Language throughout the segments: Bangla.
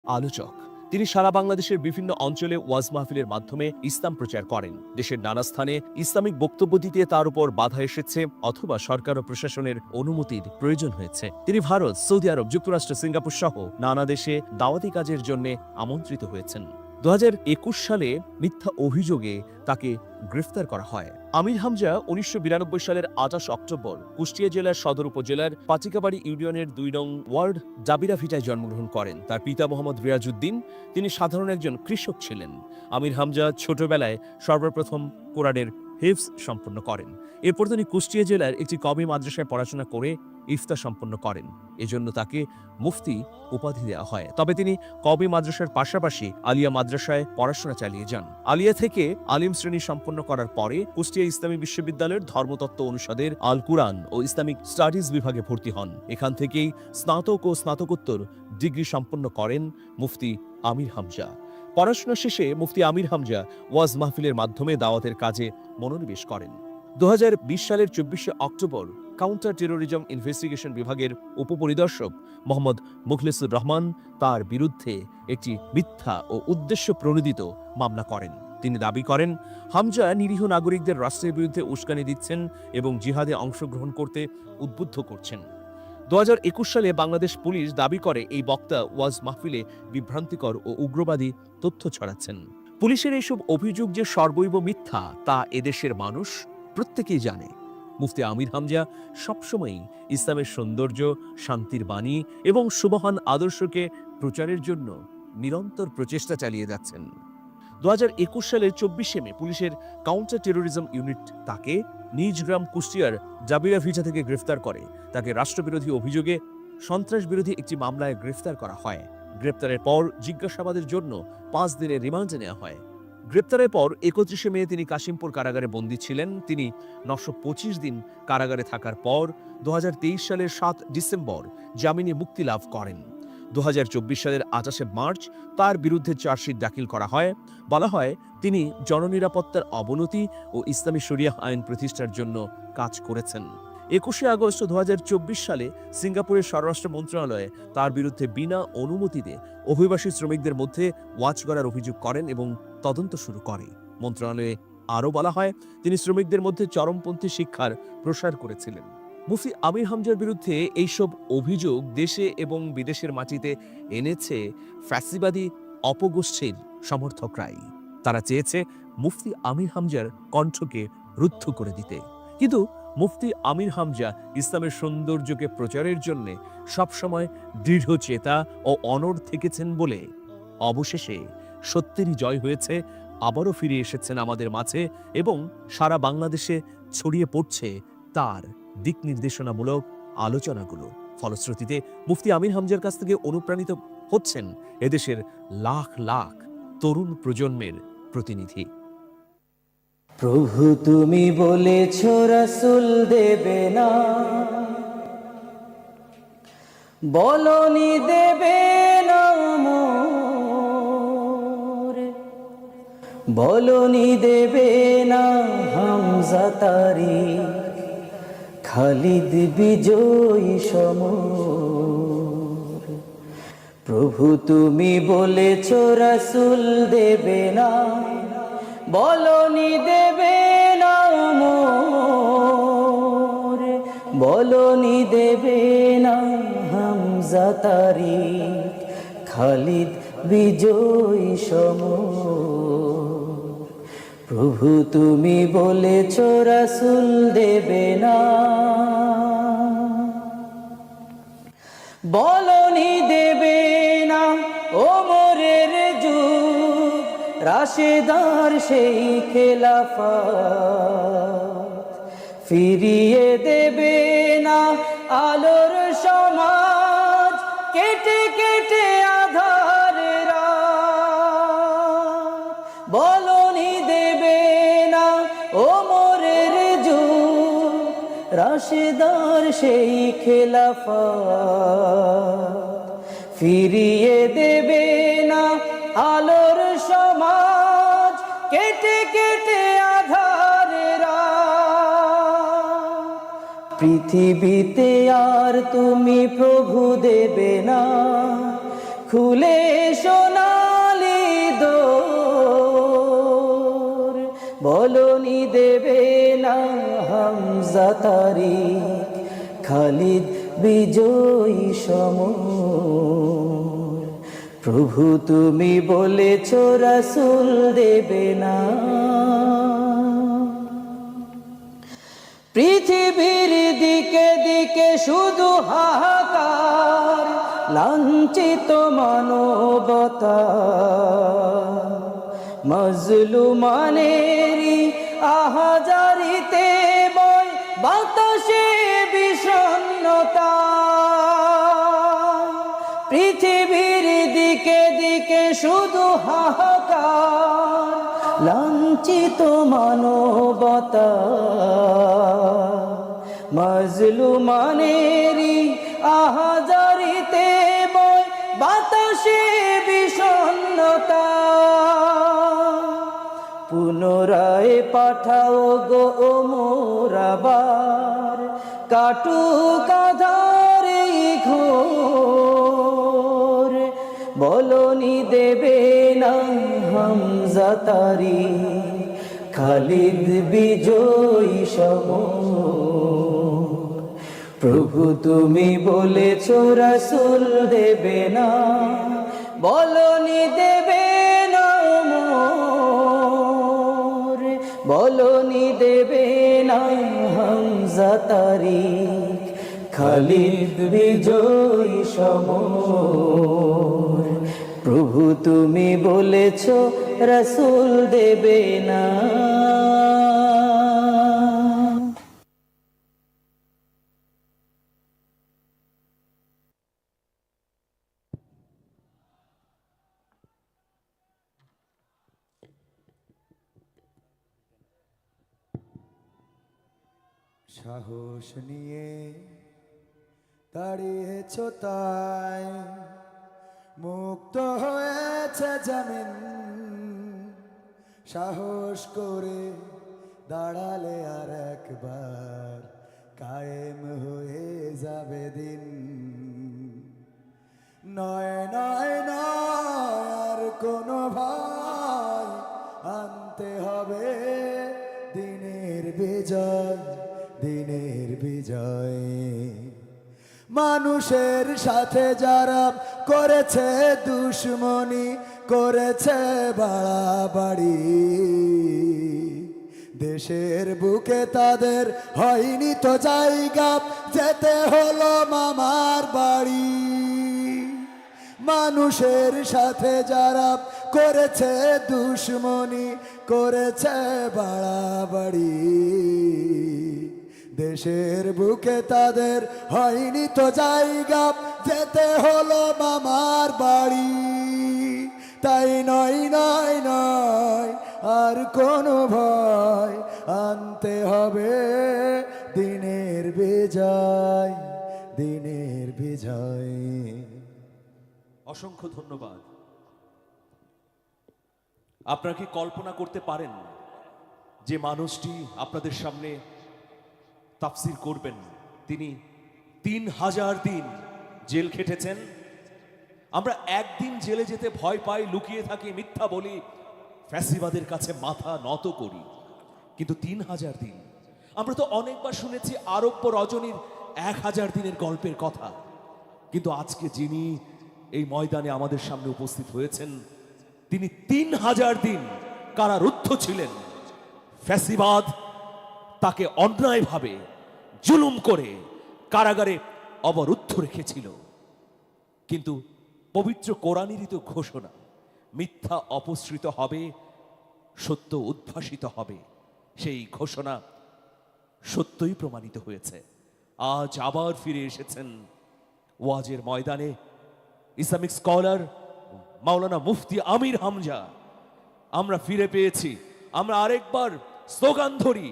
আলোচক। তিনি সারা বাংলাদেশের বিভিন্ন অঞ্চলে ওয়াজ মাহফিলের মাধ্যমে ইসলাম প্রচার করেন। দেশের নানা স্থানে ইসলামিক বক্তব্য দিতে তার উপর বাধা এসেছে অথবা সরকার ও প্রশাসনের অনুমতির প্রয়োজন হয়েছে। তিনি ভারত, সৌদি আরব, যুক্তরাষ্ট্র, সিঙ্গাপুর সহ নানা দেশে দাওয়াতি কাজের জন্য আমন্ত্রিত হয়েছেন। 2021 সালে মিথ্যা অভিযোগে তাকে গ্রেফতার করা হয়। আমির হামজা 1992 সালের 28 অক্টোবর কুষ্টিয়া জেলার সদর উপজেলার পাচিকাবাড়ি ইউনিয়নের 2 নং ওয়ার্ড জাবিরা ভিটায় জন্মগ্রহণ করেন। তার পিতা মোহাম্মদ রিয়াজউদ্দিন, তিনি সাধারণ একজন কৃষক ছিলেন। আমির হামজা ছোটবেলায় সর্বপ্রথম কোরআনের হিফজ সম্পন্ন করেন। এরপর তিনি কুষ্টিয়া জেলার একটি কওমি মাদ্রাসায় পড়াশোনা করে ইফতা সম্পন্ন করেন। এজন্য তাকে মুফতি উপাধি দেওয়া হয়। তবে তিনি কওমি মাদ্রাসার পাশাপাশি আলিয়া মাদ্রাসায় পড়াশোনা চালিয়ে যান। আলিয়া থেকে আলিম শ্রেণী সম্পন্ন করার পরে কুষ্টিয়া ইসলামী বিশ্ববিদ্যালয়ের ধর্মতত্ত্ব অনুষদের আল কুরআন ও ইসলামিক স্টাডিজ বিভাগে ভর্তি হন। এখান থেকেই স্নাতক ও স্নাতকোত্তর ডিগ্রি সম্পন্ন করেন মুফতি আমির হামজা। পড়াশোনা শেষে মুফতি আমির হামজা ওয়াজ মাহফিলের মাধ্যমে দাওয়াতের কাজে মনোনিবেশ করেন। 2020 সালের 24 অক্টোবর কাউন্টার টেরোরিজম ইনভেস্টিগেশন বিভাগের উপপরিদর্শক মোহাম্মদ মুখলিসুর রহমান তার বিরুদ্ধে একটি মিথ্যা ও উদ্দেশ্য প্রণোদিত মামলা করেন। তিনি দাবি করেন, হামজা নিরীহ নাগরিকদের রাষ্ট্রের বিরুদ্ধে উস্কানি দিচ্ছেন এবং জিহাদে অংশগ্রহণ করতে উদ্বুদ্ধ করছেন। 2021 সালে বাংলাদেশ পুলিশ দাবি করে এই বক্তা ওয়াজ মাহফিলে বিভ্রান্তিকর ও উগ্রবাদী তথ্য ছড়াচ্ছেন। পুলিশের এইসব অভিযোগ যে সর্বৈব মিথ্যা তা এদেশের মানুষ প্রত্যেকেই জানে। মুফতি আমির হামজা সবসময়ই ইসলামের সৌন্দর্য, শান্তির বাণী এবং সুবহান আদর্শকে প্রচারের জন্য নিরন্তর প্রচেষ্টা চালিয়ে যাচ্ছেন। 2021 সালের 24 মে পুলিশের কাউন্টার টেরোরিজম ইউনিট তাকে নিজ গ্রাম কুষ্টিয়ার জাবিরা ভিটা থেকে গ্রেফতার করে। তাকে রাষ্ট্রবিরোধী অভিযোগে সন্ত্রাস বিরোধী একটি মামলায় গ্রেফতার করা হয়। গ্রেপ্তারের পর জিজ্ঞাসাবাদের জন্য 5 দিনের রিমান্ডে নেওয়া হয়। গ্রেপ্তারের পর 31 মে তিনি কাশিমপুর কারাগারে বন্দী ছিলেন। তিনি 925 দিন কারাগারে থাকার পর 2023 সালের 7 ডিসেম্বর জামিনে মুক্তি লাভ করেন। 2024 সালের 28 মার্চ তার বিরুদ্ধে চার্জশিট দাখিল করা হয়। বলা হয়, তিনি জননিরাপত্তার অবনতি ও ইসলামী শরিয়াহ আইন প্রতিষ্ঠার জন্য কাজ করেছেন। 21 আগস্ট 2024 সালে সিঙ্গাপুরের স্বরাষ্ট্র মন্ত্রণালয়ে তার বিরুদ্ধে বিনা অনুমতিতে অভিবাসী শ্রমিকদের মধ্যে ওয়াচ করার অভিযোগ করেন এবং তদন্ত শুরু করে। মন্ত্রণালয়ে আরও বলা হয়, তিনি শ্রমিকদের মধ্যে চরমপন্থী শিক্ষার প্রসার করেছিলেন। মুফতি আমির হামজার বিরুদ্ধে এইসব অভিযোগ দেশে এবং বিদেশের মাটিতে এনেছে ফ্যাসিবাদী অপগোষ্ঠীর সমর্থকরাই। তারা চেয়েছে মুফতি আমির হামজার কণ্ঠকে রুদ্ধ করে দিতে। কিন্তু মুফতি আমির হামজা ইসলামের সৌন্দর্যকে প্রচারের জন্য সবসময় দৃঢ় চেতা ও অনড় থেকেছেন বলে অবশেষে সত্যেরই জয় হয়েছে। আবারও ফিরে এসেছেন আমাদের মাঝে এবং সারা বাংলাদেশে ছড়িয়ে পড়ছে তার দিক নির্দেশনামূলক আলোচনাগুলো। ফলশ্রুতিতে মুফতি আমির হামজার কাছ থেকে অনুপ্রাণিত হচ্ছেন এদেশের লাখ লাখ তরুণ প্রজন্মের প্রতিনিধি। প্রভু তুমি বলেছ রাসূল দেবে না, বলনি দেবে না মোরে, বলনি দেবে না হামজা তারি, খালিদ বিজয়ী সমর। প্রভু তুমি বলেছ রাসূল দেবে না, বলনি দেবে না মোরে, বলনি দেবে না হামজা তারি, খালিদ বিজয়ী সমর। প্রভু তুমি বলেছ রাসূল দেবে না, বলনি দেবে না ওমরের যুগ, রাশেদার সেই খেলাফত, ফিরিয়ে দেবে না আলোর সমাজ, কেটে কেটে আধার রাত। বলনি দেবে না ওমরের যুগ, রাশেদার সেই খেলাফত, ফিরিয়ে দেবে না আলোর সমাজ, কেটে কেটে আধার রাত। পৃথিবীতে আর তুমি প্রভু দেবে না, খুলে সোনালি দোর, বলনি দেবে না হামজা তারিক, খালিদ বিজয়ী সমর। প্রভু তুমি বলেছ রাসূল দেবে না। পৃথিবীর দিকে দিকে শুধু হাহাকার, লাঞ্ছিত মানবতা, মাজলুমানেরই আহাজারিতে বয় বাতাসে বিষণ্ণতা। পৃথিবীর দিকে দিকে শুধু হাহাকার, লাঞ্ছিত মানবতা, মাজলুমানেরই আহাজারিতে বয় বাতাসে বিষণ্ণতা। পুনরায় পাঠাও গো ওমর আবার, কাটুক আঁধার এই ঘোর, বলনি দেবে না হামজা তারিক, খালিদ বিজয়ী সমর। প্রভু তুমি বলেছ রাসূল দেবে না, বলনি দেবে না মোর, বলনি দেবে না হামজা তারিক, খালিদ বিজয়ী সমর। প্রভু তুমি বলেছ রাসূল দেবে না। সাহস নিয়ে দাঁড়িয়েছ তাই, মুক্ত হয়েছে জামিন, সাহস করে দাঁড়ালে আর একবার কায়েম হয়ে যাবে দিন। নয় নয় নয় আর কোনো ভয়, আনতে হবে দিনের বিজয়, দিনের বিজয়। মানুষের সাথে যারা করেছে দুশ্মনী, করেছে বাড়াবাড়ি, দেশের বুকে তাদের হয়নি তো জায়গা, যেতে হলো মামার বাড়ি। মানুষের সাথে যারা করেছে দুশ্মনী, করেছে বাড়াবাড়ি, দেশের বুকে তাদের হয়নি তো জায়গা, যেতে হলো মামার বাড়ি। তাই নয় নয় নয় আর কোনো ভয়, আনতে হবে দিনের বিজয়, দিনের বিজয়। অসংখ্য ধন্যবাদ। আপনারা কি কল্পনা করতে পারেন যে মানুষটি আপনাদের সামনে তাফসীর করবেন, তিনি 3000 দিন জেল খেটেছেন? আমরা একদিন জেলে যেতে ভয় পাই, লুকিয়ে থাকি, মিথ্যা বলি, ফ্যাসিবাদের কাছে মাথা নত করি, কিন্তু 3000 দিন। আমরা তো অনেকবার শুনেছি আরব্য রজনীর 1000 দিনের গল্পের কথা, কিন্তু আজকে যিনি এই ময়দানে আমাদের সামনে উপস্থিত হয়েছেন, তিনি 3000 দিন কারারুদ্ধ ছিলেন। ফ্যাসিবাদ তাকে অন্যায়ভাবে জুলুম করে কারাগারে অবরুদ্ধ রেখেছিল, কিন্তু পবিত্র কোরআনেরই তো ঘোষণা, মিথ্যা অপসৃত হবে, সত্য উদ্ভাসিত হবে। সেই ঘোষণা সত্যই প্রমাণিত হয়েছে। আজ আবার ফিরে এসেছেন ওয়াজের ময়দানে ইসলামিক স্কলার মাওলানা মুফতি আমির হামজা। আমরা ফিরে পেয়েছি, আমরা আরেকবার স্লোগান ধরি,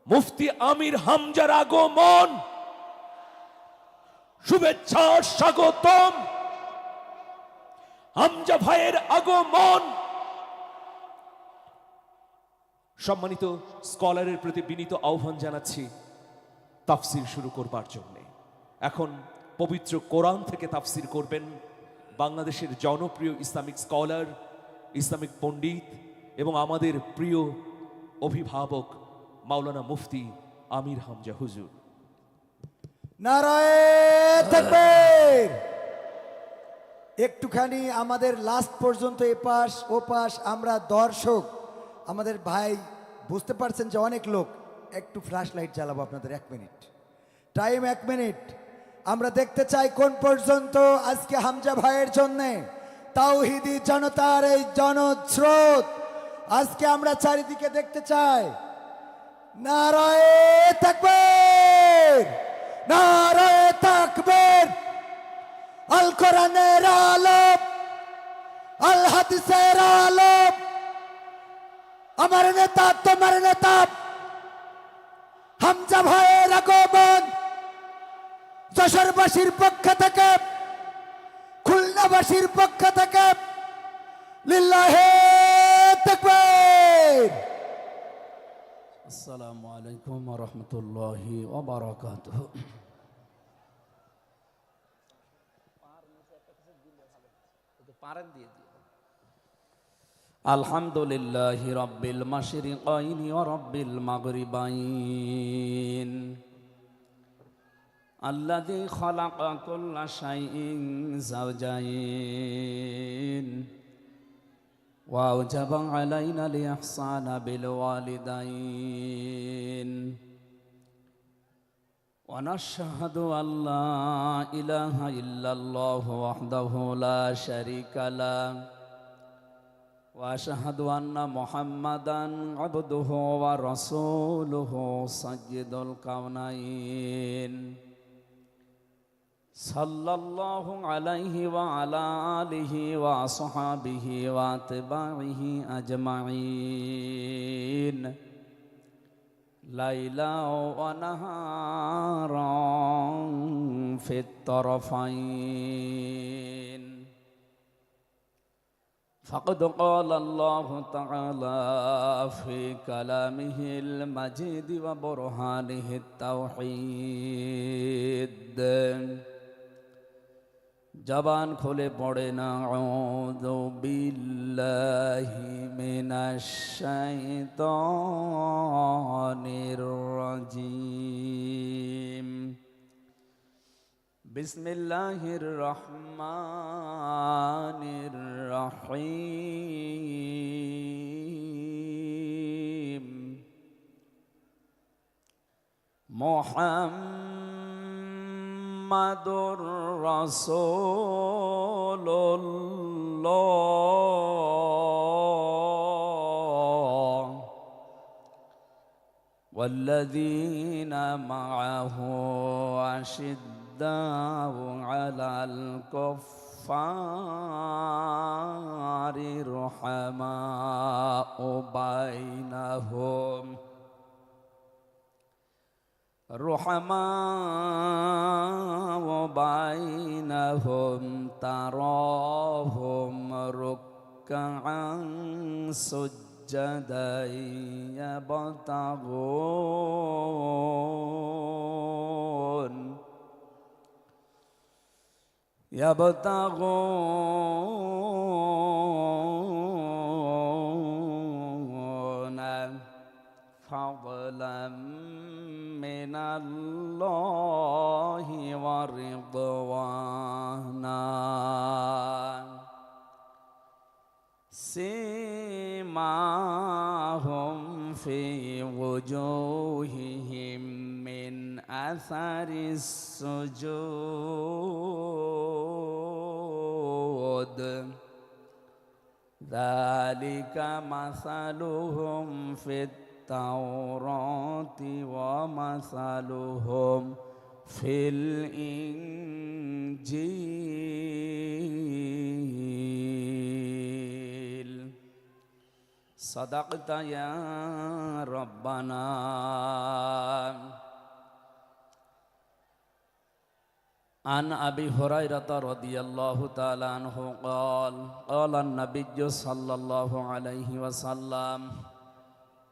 মুফতি আমির হামজার আগমন, শুভেচ্ছা স্বাগতম, হামজা ভাইয়ের আগমন। সম্মানিত স্কলারের প্রতি বিনীত আহ্বান জানাচ্ছি তাফসির শুরু করবার জন্য। এখন পবিত্র কোরআন থেকে তাফসির করবেন বাংলাদেশের জনপ্রিয় ইসলামিক স্কলার, ইসলামিক পণ্ডিত এবং আমাদের প্রিয় অভিভাবক মাওলানা মুফতি আমির হামজা হুজুর। নারায়ে তাকবীর। একটুখানি আমাদের লাস্ট পর্যন্ত এপাশ ওপাশ আমরা দর্শক, আমাদের ভাই বুঝতে পারছেন যে অনেক লোক, একটু ফ্ল্যাশ লাইট জ্বালাবো আপনাদের 1 মিনিট টাইম, 1 মিনিট। আমরা দেখতে চাই কোন পর্যন্ত আজকে হামজা ভাইয়ের জন্যে তাওহিদি জনতার এই জনস্রোত আজকে আমরা চারিদিকে দেখতে চাই। নারায়ে তাকবীর, নারায়ে তাকবীর। আল কোরআনের আলোক, আল হাদিসের আলোক, আমার নেতা তোমার নেতা হামজা ভাইয়ের আগমন যশোরবাসীর পক্ষ থেকে, খুলনাবাসীর পক্ষ থেকে লিল্লাহে তাকবীর। আসসালামু আলাইকুম ওয়া রাহমাতুল্লাহি ওয়া বারাকাতুহু। আলহামদুলিল্লাহি রাব্বিল মাশরিকাইনি ওয়া রাব্বিল মাগরিবাইন আল্লাযী খালাকা কুল্লা শাইইন যাওজাইন ওয়া আওজাবা আলাইনা লিইহসানা বিল ওয়ালিদাইন ওয়া নাশহাদু আল্লা ইলাহা ইল্লাল্লাহু ওয়াহদাহু লা শারীকা লাহু ওয়া আশহাদু আন্না মুহাম্মাদান আবদুহু ওয়া রাসূলুহু সাইয়্যিদুল কাওনাইন সাল্লাল্লাহু আলাইহি ওয়া আলা আলিহি ওয়া আসহাবিহি ওয়া আতবাইহি আজমাইন লাইলা ওয়া নাহারান ফিত তারফাইন। فقد قال الله تعالى في كلامه المجيد وبرهانه التوحيد জবান খুলে পড়ে না আউযু বিল্লাহি মিনাশ শাইতানির রাজিম বিসমিল্লাহির রহমানির রহিম মুহাম্মাদুর রাসূলুল্লাহ والذين معه أشداء على الكفار رحماء بينهم تراهم ركعا سجدا يبتغون فضلا من الله ورضوانا سيماهم في وجوههم من أثر السجود ذلك مثلهم في التوراة ومثلهم في الإنجيل صدقت يا ربنا عن أبي هريرة رضي الله تعالى عنه قال قال النبي صلى الله عليه وسلم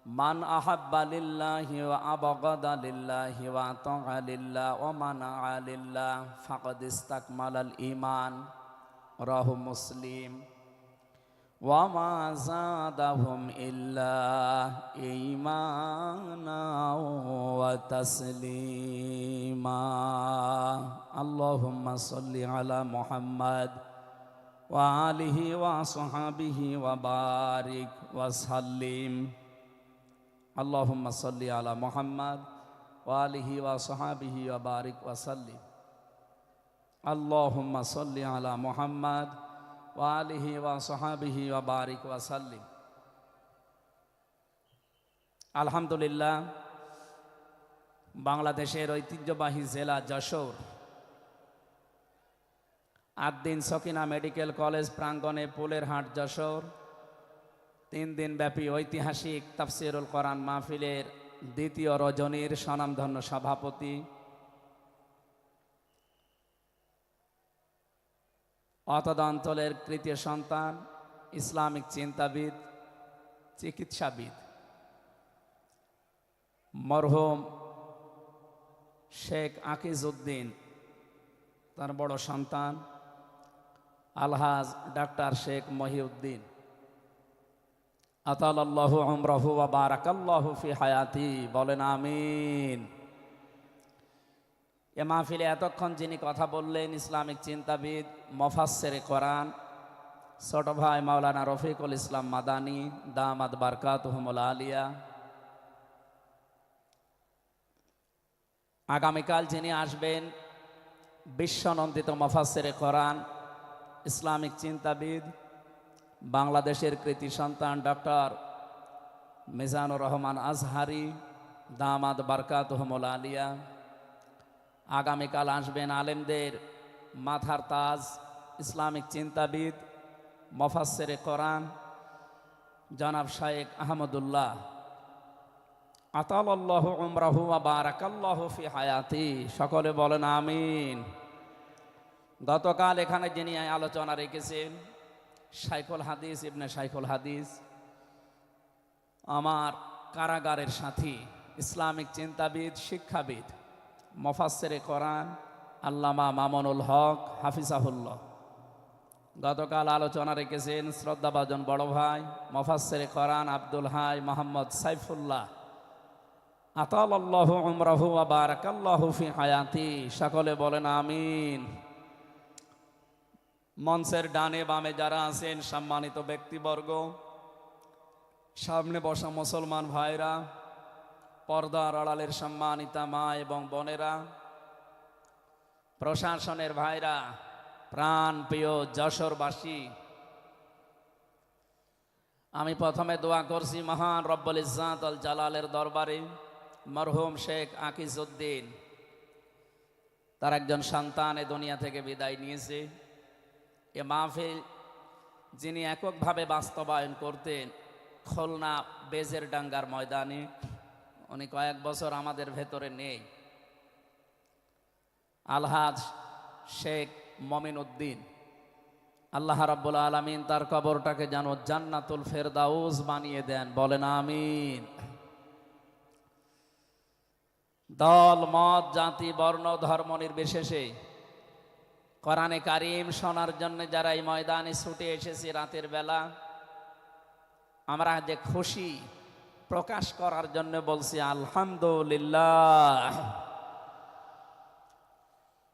من أحب لله وأبغض لله وأطاع لله ومنع لله فقد استكمل الإيمان রাহু মুসলিম। ওয়ামা যাদাহুম ইল্লা ঈমানা ওয়া তাসলিমা। আল্লাহুম্মা সাল্লি আলা মুহাম্মাদ ওয়া আলিহি ওয়া আসহাবিহি ওয়া বারিক ওয়া সাল্লিম। আল্লাহুম্মা সাল্লি আলা মুহাম্মাদ ওয়া আলিহি ওয়া আসহাবিহি ওয়া বারিক ওয়া সাল্লিম। আল্লাহুম্মা সাল্লি আলা মুহাম্মাদ ওয়া আলিহি ওয়া আসহাবিহি ওয়া বারিক ওয়া সাল্লিম। আলহামদুলিল্লাহ, বাংলাদেশের ঐতিহ্যবাহী জেলা যশোর আদ্দিন সকিনা মেডিকেল কলেজ প্রাঙ্গণে পুলের হাট যশোর 3 দিন ব্যাপী ঐতিহাসিক তাফসিরুল কোরআন মাহফিলের দ্বিতীয় রজনীর স্বনামধন্য সভাপতি অতদ অঞ্চলের তৃতীয় সন্তান, ইসলামিক চিন্তাবিদ, চিকিৎসাবিদ, মরহুম শেখ আকিজউদ্দিন, তার বড় সন্তান আলহাজ ডাক্তার শেখ মহিউদ্দিন, আতালাল্লাহু উমরাহু ওয়া বারাকাল্লাহু ফি হায়াতি, বলেন আমিন। এ মাহফিলে এতক্ষণ যিনি কথা বললেন ইসলামিক চিন্তাবিদ, মুফাসসিরে কোরআন ছোট ভাই মাওলানা রফিকুল ইসলাম মাদানী দামাত বারকাতুহুমুল আলিয়া। আগামীকাল যিনি আসবেন বিশ্বনন্দিত মুফাসসিরে কোরআন, ইসলামিক চিন্তাবিদ, বাংলাদেশের কৃতি সন্তান ডক্টর মিজানুর রহমান আজহারি দামাত বারকাতুহুমুল আলিয়া। আগামীকাল আসবেন আলেমদের মাথার তাজ, ইসলামিক চিন্তাবিদ, মুফাসসিরে কোরআন জনাব শাইখ আহমদুল্লাহ, আতালাল্লাহু উমরাহু ওয়া বারাকাল্লাহু ফি হায়াতি, সকলে বলেন আমিন। গতকাল এখানে যিনি আলোচনা রেখেছেন শাইখুল হাদিস ইবনে শাইখুল হাদিস, আমার কারাগারের সাথী, ইসলামিক চিন্তাবিদ, শিক্ষাবিদ, মুফাসসিরে কোরআন আল্লামা মামুনুল হক হাফিজাহুল্লাহ। গতকাল আলোচনা রেখেছেন শ্রদ্ধাভাজন বড় ভাই মুফাসসিরে কোরআন আব্দুল হাই মোহাম্মদ সাইফুল্লাহ, আতালাল্লাহু উমরাহু ওয়া বারাকাল্লাহু ফি হায়াতি, সকলে বলেন আমিন। মঞ্চের ডানে বামে যারা আছেন সম্মানিত ব্যক্তিবর্গ, সামনে বসা মুসলমান ভাইরা, পর্দার আড়ালের সম্মানিতা মা এবং বোনেরা, প্রশাসনের ভাইরা, প্রাণ প্রিয় যশোরবাসী, আমি প্রথমে দোয়া করছি মহান রব্বুল ইজ্জাত আল জালালের দরবারে মরহুম শেখ আকিজউদ্দিন, তার একজন সন্তান এ দুনিয়া থেকে বিদায় নিয়েছে। এ মাহফিল যিনি এককভাবে বাস্তবায়ন করতেন খুলনা বেজেরডাঙ্গার ময়দানে, উনি কয়েক বছর আমাদের ভেতরে নেই, আলহাজ শেখ মমিন উদ্দিন, আল্লাহ রাব্বুল আলামিন তার কবরটাকে যেন জান্নাতুল ফেরদাউস বানিয়ে দেন, বলেন আমিন। দল মত জাতি বর্ণ ধর্ম নির্বিশেষে কোরআনে কারিম শোনার জন্য যারা এই ময়দানে ছুটে এসেছে রাতের বেলা, আমরা যে খুশি প্রকাশ করার জন্য বলছি আলহামদুলিল্লাহ।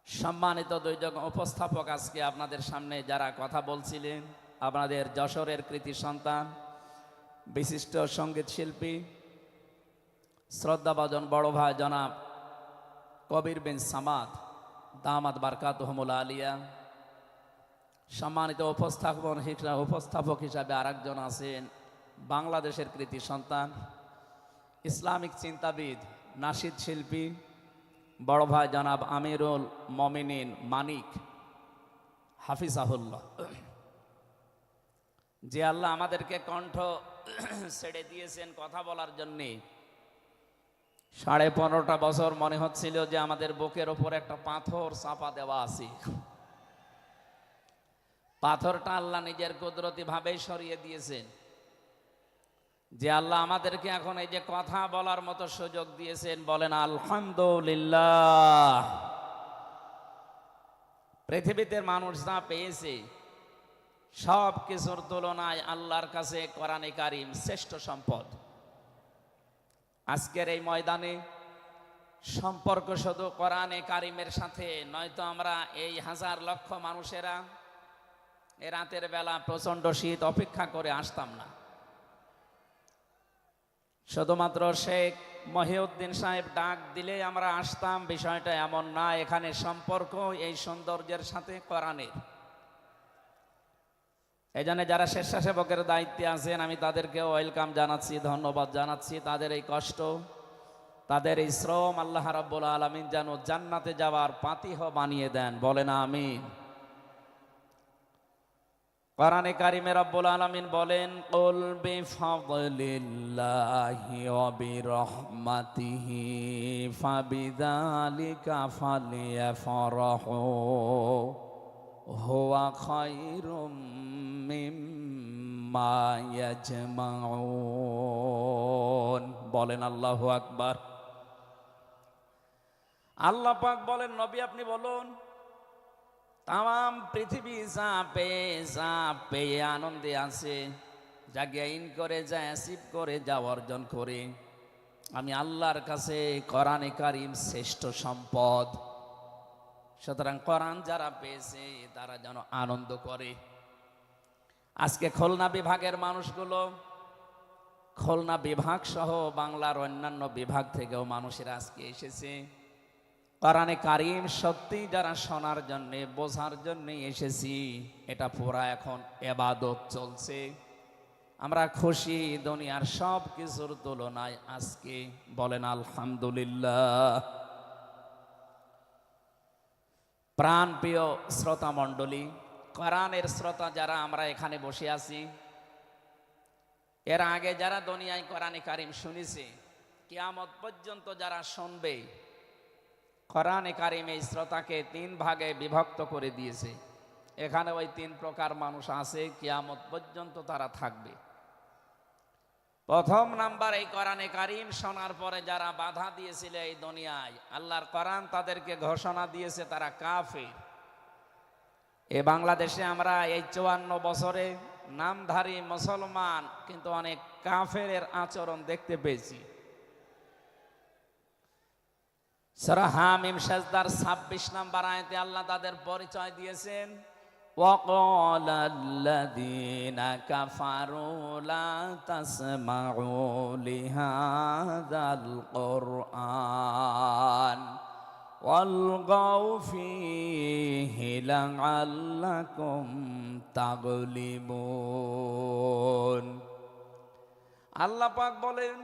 সম্মানিত দুইজন উপস্থাপক, আজকে আপনাদের সামনে যারা কথা বলছিলেন আপনাদের যশোরের কৃতি সন্তান, বিশিষ্ট সঙ্গীত শিল্পী, শ্রদ্ধাভাজন বড় ভাই জনাব কবির বিন সামাদ দামাত বারকাতুহুমুল আলিয়া। সম্মানিত উপস্থাপক হিসাবে আরেকজন আছেন বাংলাদেশের কৃতি সন্তান, ইসলামিক চিন্তাবিদ, নাশিদ শিল্পী বড় ভাই জনাব আমিরুল মমিনিন মানিক হাফিজাহুল্লাহ। যে আল্লাহ আমাদেরকে কণ্ঠ ছেড়ে দিয়েছেন কথা বলার জন্যে, 15.5 বছর মনে হচ্ছিল যে আমাদের বুকের ওপর একটা পাথর চাপা দেওয়া আছে। পাথরটা আল্লাহ নিজের কুদরতি ভাবেই সরিয়ে দিয়েছেন। যে আল্লাহ আমাদেরকে এখন এই যে কথা বলার মতো সুযোগ দিয়েছেন, বলেন আলহামদুলিল্লাহ। পৃথিবীতে মানুষ যা পেয়েছে সব কিছুর তুলনায় আল্লাহর কাছে কোরআনে কারিম শ্রেষ্ঠ সম্পদ। আজকের এই ময়দানে সম্পর্ক শুধু কোরআনে কারিমের সাথে, নয়তো আমরা এই হাজার লক্ষ মানুষেরা এ রাতের বেলা প্রচন্ড শীত অপেক্ষা করে আসতাম না। শুধুমাত্র শেখ মহিউদ্দিন সাহেব ডাক দিলে আমরা আসতাম, বিষয়টা এমন না। এখানে সম্পর্ক এই সৌন্দর্যের সাথে কোরআনের। এই জন্য যারা স্বেচ্ছাসেবকের দায়িত্বে আছেন, আমি তাদেরকেও ওয়েলকাম জানাচ্ছি, ধন্যবাদ জানাচ্ছি। তাদের এই কষ্ট, তাদের এই শ্রম আল্লাহ রাব্বুল আলামিন যেন জান্নাতে যাওয়ার পাতিহ বানিয়ে দেন, বলেন আমিন। কোরআনে কারিমে রব্বুল আলামিন বলেন, কুল বিফাদলিল্লাহি ওয়া বিরহমাতিহি ফাবিযালিকা ফালিয়াফরাহু হুয়া খায়রুম মিম্মা ইয়াজমাউন। বলেন আল্লাহু আকবার। আল্লাহ পাক বলেন, নবী আপনি বলুন, তাম পৃথিবী যা পেয়ে আনন্দে আছে, যা গেইন করে, যা অ্যাচিভ করে, যা অর্জন করে, আমি আল্লাহর কাছে কোরআনে কারিম শ্রেষ্ঠ সম্পদ। সুতরাং কোরআন যারা পেয়েছে তারা যেন আনন্দ করে। আজকে খুলনা বিভাগের মানুষগুলো, খুলনা বিভাগ সহ বাংলার অন্যান্য বিভাগ থেকেও মানুষেরা আজকে এসেছে কোরআনে কারিম সত্যি যারা শোনার জন্যে, বোঝার জন্যে এসেছি। এটা পুরা এখন ইবাদত চলছে। আমরা খুশি দুনিয়ার সব কিছুর তুলনায় আজকে, বলেন আলহামদুলিল্লাহ। প্রাণপ্রিয় শ্রোতা মণ্ডলী, কোরআনের শ্রোতা যারা আমরা এখানে বসে আছি, এর আগে যারা দুনিয়ায় কোরআনে কারিম শুনেছে, কিয়ামত পর্যন্ত যারা শুনবে, কোরআনে কারিম এই শ্রোতাকে 3 ভাগে বিভক্ত করে দিয়েছে। এখানে ওই 3 প্রকার মানুষ আছে, কিয়ামত পর্যন্ত তারা থাকবে। প্রথম নাম্বার, এই কোরআনে কারিম শোনার পরে যারা বাধা দিয়েছিল এই দুনিয়ায়, আল্লাহর কোরআন তাদেরকে ঘোষণা দিয়েছে তারা কাফের। এই বাংলাদেশে আমরা এই 54 বছরে নামধারী মুসলমান, কিন্তু অনেক কাফেরের আচরণ দেখতে পেয়েছি। সূরা হামিম সাজদার 26 নম্বর আয়াতে আল্লাহ তাদের পরিচয় দিয়েছেন, وَقَالَ الَّذِينَ كَفَرُوا لَا تَسْمَعُوا لِهَذَا الْقُرْآنِ وَالْغَوْا فِيهِ لَعَلَّكُمْ تَغْلِبُونَ। আল্লাহ পাক বলেন,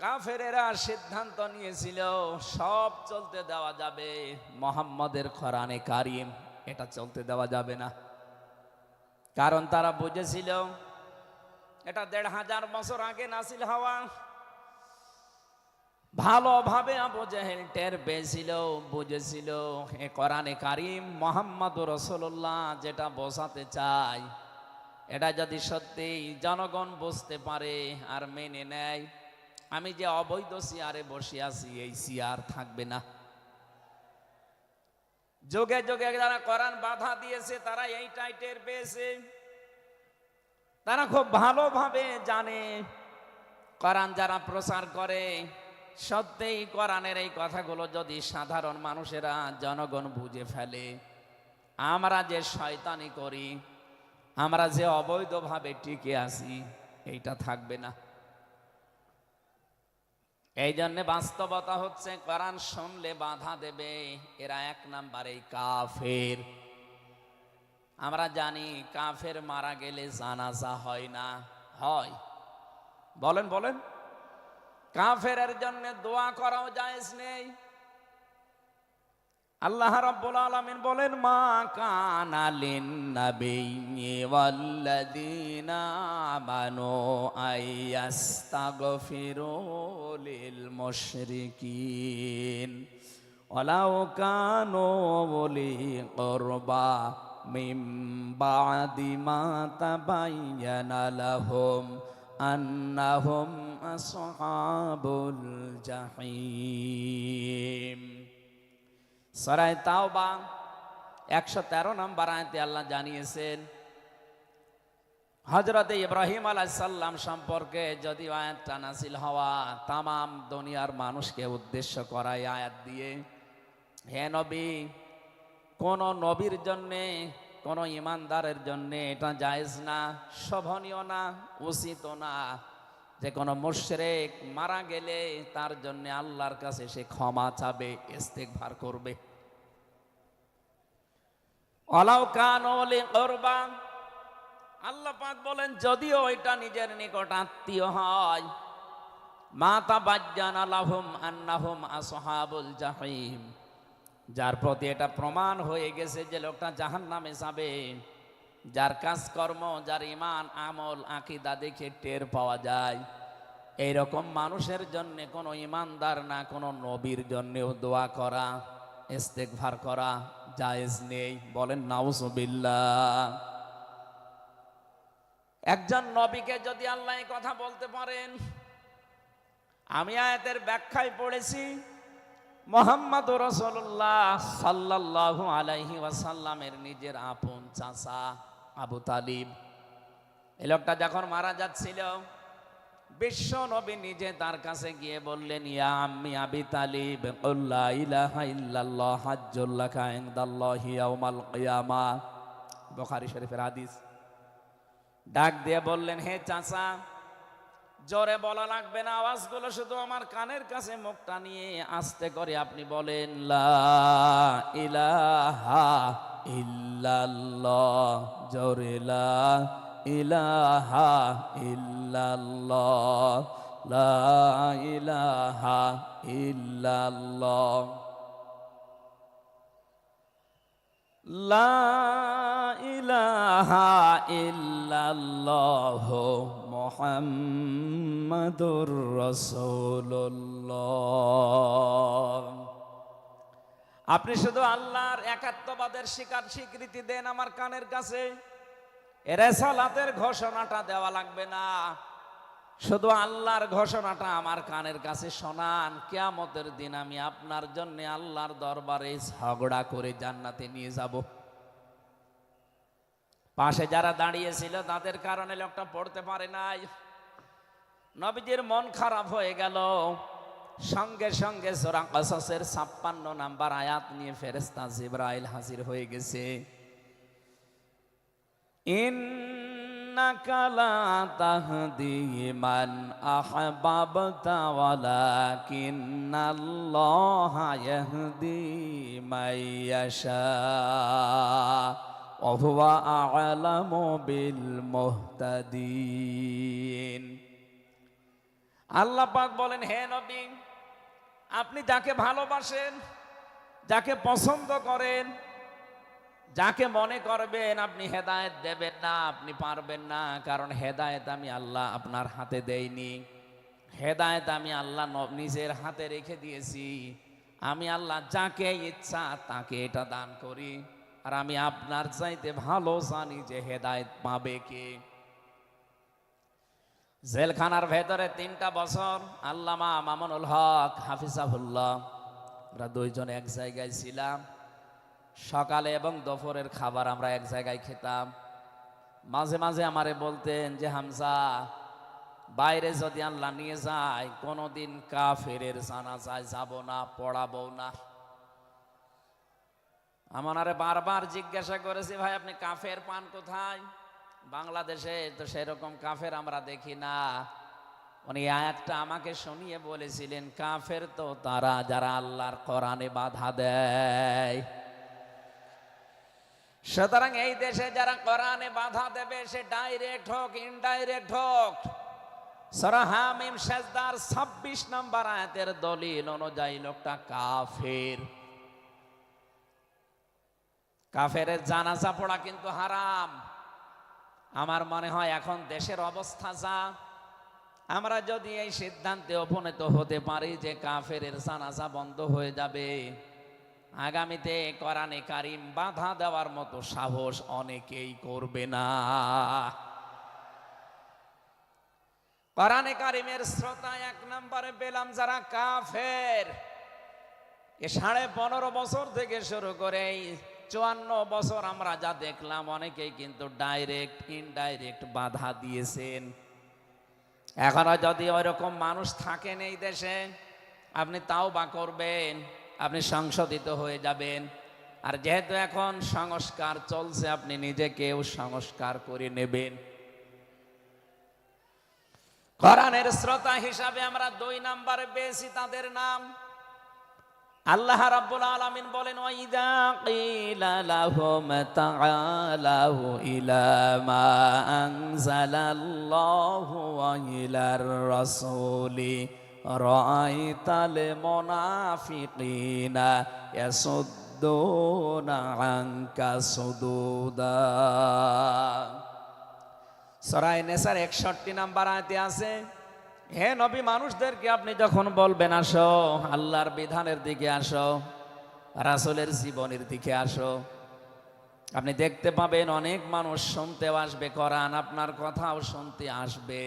কাফেরেরা সিদ্ধান্ত নিয়েছিল সব চলতে দেওয়া যাবে, মুহাম্মাদের কোরআনে কারিম এটা চলতে দেওয়া যাবে না। কারণ তারা বুঝেছিল এটা 1500 বছর আগে নাসিল হওয়া। ভালোভাবে আবু জেহেল টের পেয়েছিল, বুঝেছিল এ কোরআনে কারিম মুহাম্মদুর রাসূলুল্লাহ যেটা বোঝাতে চায়, এটা যদি সত্যি জনগণ বুঝতে পারে আর মেনে নেয়, আমি যে অবৈধ চেয়ারে বসে আছি এই চেয়ার থাকবে না। যুগে যুগে যারা কোরআন বাধা দিয়েছে তারা এইটাই টের পেয়েছে। তারা খুব ভালোভাবে জানে কোরআন যারা প্রচার করে, সত্যিই কোরআনের এই কথাগুলো যদি সাধারণ মানুষেরা, জনগণ বুঝে ফেলে, আমরা যে শয়তানি করি, আমরা যে অবৈধভাবে টিকে আছি, এইটা থাকবে না। এই জন্যে বাস্তবতা হচ্ছে কোরআন শুনলে বাধা দেবে এরা 1 নাম্বারে কাফের। আমরা জানি কাফের মারা গেলে জানাজা হয় না, হয়? বলেন বলেন। কাফেরের জন্য দোয়া করাও জায়েজ নেই। আল্লাহ রাব্বুল আলামিন বলেন, মা কানা লিন-নাবিয়্যি ওয়াল্লাযীনা আমানু আইয়াস্তাগফিরু লিল মুশরিকিন ওয়ালাউ কানু উলি কুরবা মিন বা'দি মা তাবায়্যানা লাহুম আন্নাহুম আসহাবুল জাহিম। সূরা তাওবা 113 নম্বর আয়াতে আল্লাহ জানিয়েছেন, হযরত ইব্রাহিম আলাইহিস সালাম সম্পর্কে যদিও আয়াতটা নাযিল হওয়া তামাম দুনিয়ার মানুষকে উদ্দেশ্য করা এই আয়াত দিয়ে, হে নবী, কোন নবীর জন্যে কোন ইমানদারের জন্যে এটা জায়েজ না, শোভনীয় না, উচিত না যে কোনো মুশরিক মারা গেলে তার জন্য আল্লাহর কাছে সে ক্ষমা চাবে, ইস্তেগফার করবে। ওয়ালাউ কানু লিকুরবা, আল্লাহ পাক বলেন যদিও এটা নিজের নিকট আত্মীয় হয়, মা তাবাজ্জানা লাহুম আন্নাহুম আসহাবুল জাহিম, যার প্রতি এটা প্রমাণ হয়ে গেছে যে লোকটা জাহান্নামে যাবে, যার কাজকর্ম, যার ঈমান আমল আকীদা দেখে টের পাওয়া যায়, এইরকম মানুষের জন্য কোনো ঈমানদার না কোনো নবীর জন্যও দোয়া করা, ইস্তেগফার করা জায়েজ নেই। বলেন নাউজুবিল্লাহ। একজন নবীকে যদি আল্লাহ এই কথা বলতে পারেন, আমি আয়াতের ব্যাখ্যায় পড়েছি মুহাম্মদুর রাসূলুল্লাহ সাল্লাল্লাহু আলাইহি ওয়াসাল্লামের নিজের আপন চাচা আবু তালিব, এই লোকটা যখন মারা যাচ্ছিল, বিশ্ব নবী নিজে তার কাছে গিয়ে বললেন, ইয়া আম্মি আবি তালিব, কুল লা ইলাহা ইল্লাল্লাহ হাজ্জুল লাকা ইনদাল্লাহি ইয়াউমাল কিয়ামাহ, বুখারী শরীফের হাদিস। ডাক দিয়ে বললেন, হে চাচা, জোরে বলা লাগবে না, আওয়াজগুলো শুধু আমার কানের কাছে মুখটা নিয়ে আস্তে করে আপনি বলেন, লা ইলাহা ইল্লাল্লাহ, জোরে লা ইলাহা ইল্লাল্লাহ, লা ইলাহা ইল্লাল্লাহ, লা ইলাহা ইল্লাল্লাহ মুহাম্মাদুর রাসূলুল্লাহ। আপনি শুধু আল্লাহর একাত্মবাদের স্বীকৃতি দেন আমার কানের কাছে, রিসালাতের ঘোষণাটা দেওয়া লাগবে না, শুধু আল্লাহর ঘোষণাটা আমার কানের কাছে শোনান, কিয়ামতের দিন আমি আপনার জন্য আল্লাহর দরবারে ঝগড়া করে জান্নাতে নিয়ে যাব। পাশে যারা দাঁড়িয়েছিল তাদের কারণে লোকটা পড়তে পারে নাই, নবীজির মন খারাপ হয়ে গেল। সঙ্গে সঙ্গে সূরা কসসের 56 নাম্বার আয়াত নিয়ে ফেরেশতা জিবরাইল হাজির হয়ে গেছে। ইন্নাকা লা তাহদি মান আহবাবতা ওয়ালাকিন্নাল্লাহা ইয়াহদি মাইয়াশা ওয়া হুয়া আ'লামু বিল মুহতাদিন। আল্লাহ পাক বলেন, হে নবী, আপনি যাকে ভালোবাসেন, যাকে পছন্দ করেন, যাকে মনে করবেন আপনি হেদায়েত দেবেন না, আপনি পারবেন না, কারণ হেদায়েত আমি আল্লাহ আপনার হাতে দেইনি, হেদায়েত আমি আল্লাহ নিজের হাতে রেখে দিয়েছি। আমি আল্লাহ যাকে ইচ্ছা তাকে এটা দান করি, আর আমি আপনার চাইতে ভালো জানি যে হেদায়েত পাবে কে। জেলখানার ভেতরে 3টা বছর আল্লামা মামুনুল হক হাফিজাহুল্লাহ, আমরা দুইজন এক জায়গায় ছিলাম। সকালে এবং দুপুরের খাবার আমরা এক জায়গায় খেতাম। মাঝে মাঝে আমারে বলতেন যে, হামজা, বাইরে যদি আল্লাহ নিয়ে যায় কোনোদিন কাফেরের জানাজায় যাব না, পড়াবো না। আমারে বারবার জিজ্ঞাসা করেছি, ভাই আপনি কাফের পান কোথায়? বাংলাদেশে তো সেরকম কাফের আমরা দেখি না। উনি আয়াতটা আমাকে শুনিয়ে বলেছিলেন, কাফের তো তারা যারা আল্লাহর কোরআনে বাধা দেয়। সুতরাং এই দেশে যারা কোরআনে বাধা দেবে সে ডাইরেক্ট হোক ইনডাইরেক্ট হোক, সূরা হামিম সেজদার 26 নম্বর আয়াতের দলিল অনুযায়ী লোকটা কাফের। কাফেরের জানাজা পড়া কিন্তু হারাম। আমার মনে হয় এখন দেশের অবস্থা যা, আমরা যদি এই সিদ্ধান্তে উপনীত হতে পারি যে কাফেরের জানাজা বন্ধ হয়ে যাবে, আগামীতে কোরআনে কারিম বাধা দেওয়ার মতো সাহস অনেকেই করবে না। কোরআনে কারিমের শ্রোতা 1 নম্বরে পেলাম যারা কাফের। এ 15.5 বছর থেকে শুরু করে 54 বছর আমরা যা দেখলাম, অনেকেই কিন্তু ডাইরেক্ট ইনডাইরেক্ট বাধা দিয়েছেন। এখনো যদি ওইরকম মানুষ থাকেন এই দেশে, আপনি তাওবা করবেন, আপনি সংশোধিত হয়ে যাবেন। আর যেহেতু এখন সংস্কার চলছে, আপনি নিজেকেও সংস্কার করে নেবেন। কোরআনের শ্রোতা হিসাবে আমরা 2 নম্বরে পেয়েছি তাদের নাম। আল্লাহ রাব্বুল আলামিন বলেন, ওয়াইদা কিলা লাহুম তাআলাউ ইলা মা আনজালাল্লাহু ওয়া ইলার রাসূলি রাআইতাল মুনাফিকিনা ইয়াসুদ্দুনা আনকা সুদুদা। সূরা নিসার 61 নম্বর আয়াতে আছে, হে নবী, মানুষদেরকে আপনি যখন বলবেন আসো আল্লাহর বিধানের দিকে আসো, রাসূলের জীবনের দিকে আসো, আপনি দেখতে পাবেন অনেক মানুষ শুনতেও আসবে কোরআন, আপনার কথাও শুনতে আসবে।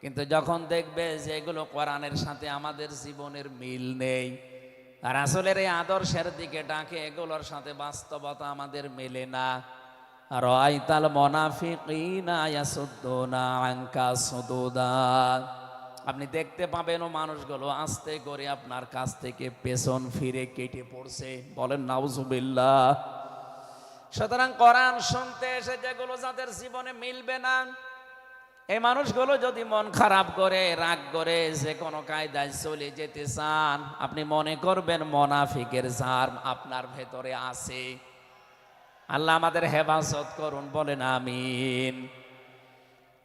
কিন্তু যখন দেখবে যে এগুলো কোরআনের সাথে আমাদের জীবনের মিল নেই, রাসূলের এই আদর্শের দিকে ডাকে, এগুলোর সাথে বাস্তবতা আমাদের মেলে না, রাআইতাল মুনাফিকিনা ইয়াসুদ্দুনা আনকা সুদুদা, আপনি দেখতে পাবেন ও মানুষগুলো আস্তে করে আপনার কাছ থেকে পেছন ফিরে কেটে পড়ছে। বলেন নাউজুবিল্লাহ। সুতরাং কোরআন শুনতে এসে যেগুলো যাদের জীবনে মিলবে না, এই মানুষগুলো যদি মন খারাপ করে, রাগ করে, যে কোনো কায়দায় চলে যেতে চান, আপনি মনে করবেন মুনাফিকের জার্ম আপনার ভেতরে আছে। আল্লাহ আমাদের হেফাজত করুন, বলেন আমিন।